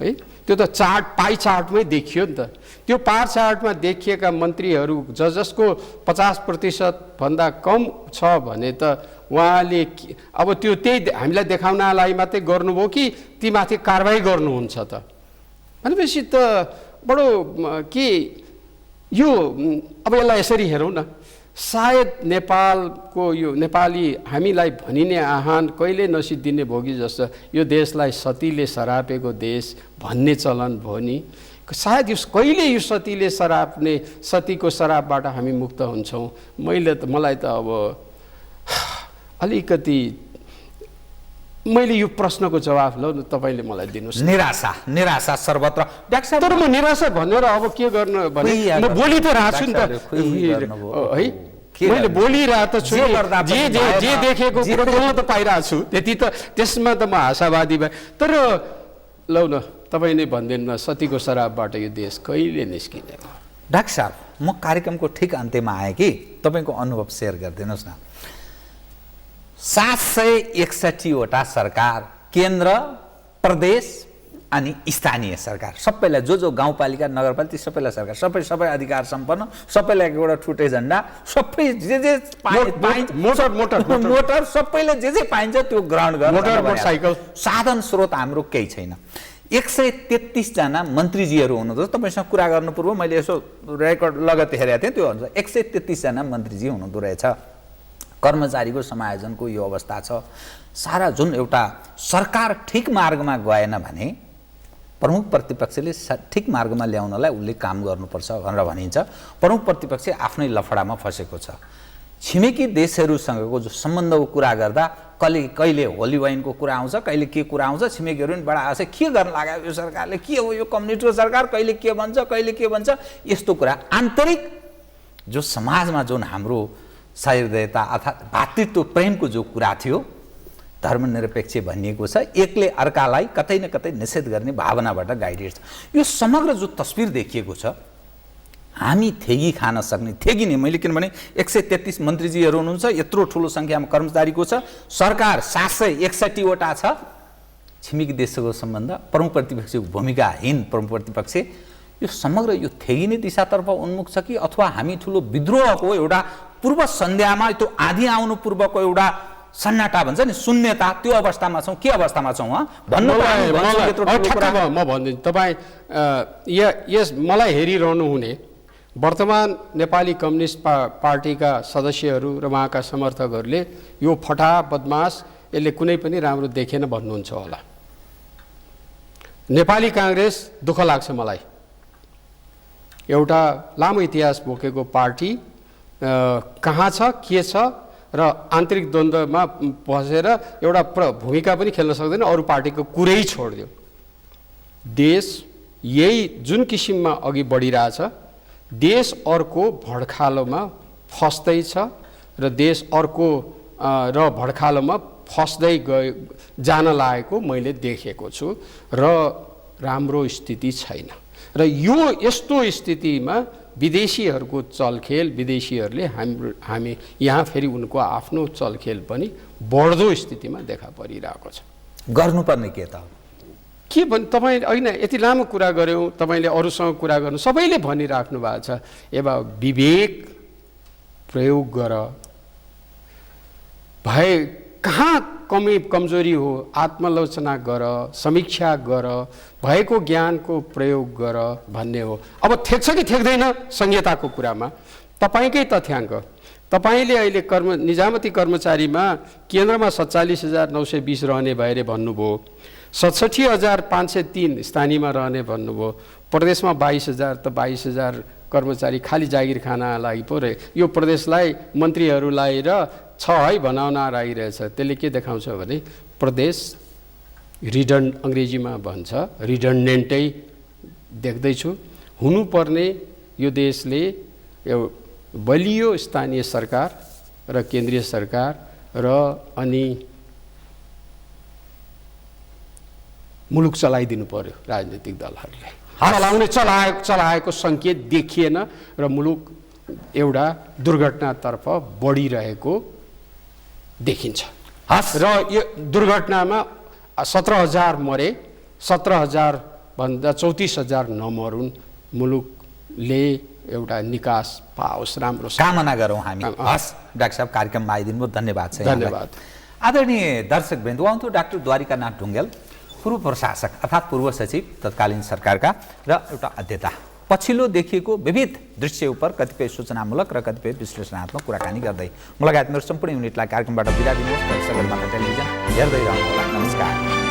है। त्यो त पाई चार्टमै देखियो नि त। त्यो पाई चार्टमा देखिएका मन्त्रीहरू जसको 50% भन्दा कम छ भने त उहाँले अब त्यो त्यही हामीलाई देखाउनलाई मात्रै गर्नुभयो कि ती माथि कारबाही गर्नुहुन्छ त? भनेपछि त बडो के यो, अब यसलाई यसरी हेरौँ न, सायद नेपालको यो नेपाली हामीलाई भनिने आह्वान कहिले नसिद्धिने भयो कि जस्तो, यो देशलाई सतीले सरापेको देश भन्ने चलन भयो नि। सायद यो कहिले यो सतीको शराबबाट हामी मुक्त हुन्छौँ। मलाई त अब अलिकति मैले यो प्रश्नको जवाफ ल तपाईँले मलाई दिनुहोस्। निराशा सर्वत्र। डाक्टर साहब, तर म निराशा भनेर अब के गर्नु भने, म बोली त रहेको छु नि त है, मैले बोलिरहेको त छु, जे देखेको कुरो बोल्न त पाइरहेको छु, त्यति त त्यसमा त म आशावादी भएँ। तर लौ न, तपाईँ नै भनिदिनु न, सतीको शराबबाट यो देश कहिले निस्किने? डाक्टर साहब, म कार्यक्रमको ठिक अन्त्यमा आएँ कि तपाईँको अनुभव सेयर गरिदिनुहोस् न। 761 वटा सरकार, केन्द्र, प्रदेश अनि स्थानीय सरकार, सबैलाई जो गाउँपालिका नगरपालिका सबैलाई सरकार, सबै अधिकार सम्पन्न, सबैलाई एउटा ठुटे झन्डा, सबै जे मोटर सबैले जे पाइन्छ त्यो ग्रहण गर्न, मोटरसाइकल साधन स्रोत हाम्रो केही छैन। 133 जना मन्त्रीजीहरू हुनुहुँदो। तपाईँसँग कुरा गर्नु पूर्व मैले यसो रेकर्ड लगत हेरेको थिएँ, त्यो अनुसार 133 जना मन्त्रीजी हुनुहुँदो रहेछ। कर्मचारीको समायोजनको यो अवस्था छ। सारा जुन एउटा सरकार ठिक मार्गमा गएन भने प्रमुख प्रतिपक्षले ठिक मार्गमा ल्याउनलाई उसले काम गर्नुपर्छ भनेर भनिन्छ। प्रमुख प्रतिपक्ष आफ्नै लफडामा फसेको छ। छिमेकी देशहरूसँगको जो सम्बन्धको कुरा गर्दा कहिले होली वाइनको कुरा आउँछ, कहिले के कुरा आउँछ, छिमेकीहरू पनि बडा आउँछ, के गर्न लाग्यो यो सरकारले, के हो यो कम्युनिस्टको सरकार, कहिले के भन्छ यस्तो कुरा। आन्तरिक जो समाजमा जुन हाम्रो सहृदयता अर्थात् भातृत्व प्रेमको जो कुरा थियो, धर्मनिरपेक्ष भनिएको छ, एकले अर्कालाई कतै न कतै निषेध गर्ने भावनाबाट गाइडेड छ। यो समग्र जो तस्बिर देखिएको छ, हामी थेगी खान सक्ने, थेगी नै मैले, किनभने 133 मन्त्रीजीहरू हुनुहुन्छ, यत्रो ठुलो सङ्ख्यामा कर्मचारीको छ, सरकार 761 वटा छ, छिमेकी देशको सम्बन्ध, प्रमुख प्रतिपक्षको भूमिकाहीन प्रमुख प्रतिपक्ष, यो समग्र यो थेगिने दिशातर्फ उन्मुख छ कि अथवा हामी ठुलो विद्रोहको एउटा पूर्व सन्ध्यामा त्यो आधी आउनु पूर्वको एउटा सन्नाटा भन्छ नि, शून्यता, त्यो अवस्थामा छौँ? के अवस्थामा छौँ भन्नु? म भनिदिन्छु तपाईँ, मलाई हेरिरहनु हुने वर्तमान नेपाली कम्युनिस्ट पार्टीका सदस्यहरू र उहाँका समर्थकहरूले यो फटा बदमास, यसले कुनै पनि राम्रो देखेन भन्नुहुन्छ होला। नेपाली काङ्ग्रेस दुःख लाग्छ मलाई, एउटा लामो इतिहास बोकेको पार्टी कहाँ छ, के छ र आन्तरिक द्वन्द्वमा बसेर एउटा भूमिका पनि खेल्न सक्दैन, अरू पार्टीको कुरै छोडिदियो। देश यही जुन किसिममा अघि बढिरहेछ, देश अर्को भड्खालोमा फस्दैछ र देश अर्को र भड्खालोमा फस्दै जान लागेको मैले देखेको छु र राम्रो स्थिति छैन। र यो यस्तो स्थितिमा विदेशीहरूको चलखेल, विदेशीहरूले हामी यहाँ फेरि उनको आफ्नो चलखेल पनि बढ्दो स्थितिमा देखा परिरहेको छ। गर्नुपर्ने के त? के भन् तपाईँ होइन यति लामो कुरा गऱ्यौँ, तपाईँले अरूसँग कुरा गर्नु सबैले भनिराख्नु भएको छ, एबा विवेक प्रयोग गर, भए कहाँ कमजोरी हो आत्मालोचना गर, समीक्षा गर, भएको ज्ञानको प्रयोग गर भन्ने हो। अब ठेक्छ कि ठेक्दैन संहिताको कुरामा तपाईँकै तथ्याङ्क, तपाईँले अहिले निजामती कर्मचारीमा केन्द्रमा 47,920 रहने भएर भन्नुभयो, 67,503 स्थानीयमा रहने भन्नुभयो, प्रदेशमा 22,000 त 22,000 कर्मचारी खाली जागिर खाना लागि पो रहे। यो प्रदेशलाई मन्त्रीहरूलाई र छ है बनाउन आइरहेछ। त्यसले के देखाउँछ भने प्रदेश अङ्ग्रेजीमा भन्छ रिडन्डेन्टै देख्दैछु। हुनुपर्ने यो देशले बलियो स्थानीय सरकार र केन्द्रीय सरकार र अनि मुलुक चलाइदिनु पर्यो। राजनीतिक दलहरूले चलाएको सङ्केत देखिएन र मुलुक एउटा दुर्घटनातर्फ बढिरहेको देखिन्छ। र यो दुर्घटनामा 17,000 मरे, 17,000 भन्दा 34,000 नमरुन्, मुलुकले एउटा निकास पाओस्, राम्रो कामना गरौँ हामी। हस् डाक्टर साहब, कार्यक्रममा आइदिनु भयो, धन्यवाद छ। धन्यवाद। आदरणीय दर्शकवृन्द, उहाँहरू डाक्टर द्वारिकानाथ ढुङ्गेल, पूर्व प्रशासक अर्थात् पूर्व सचिव तत्कालीन सरकारका र एउटा अध्येता, पछिल्लो देखिएको विविध दृश्य उप कतिपय सूचनामूलक र कतिपय विश्लेषणात्मक कुराकानी गर्दै लगायत मेरो सम्पूर्ण युनिटलाई कार्यक्रमबाट बिदा दिनुहोस्। सगरमाथा टेलिभिजन हेर्दै रहनुहोला। नमस्कार।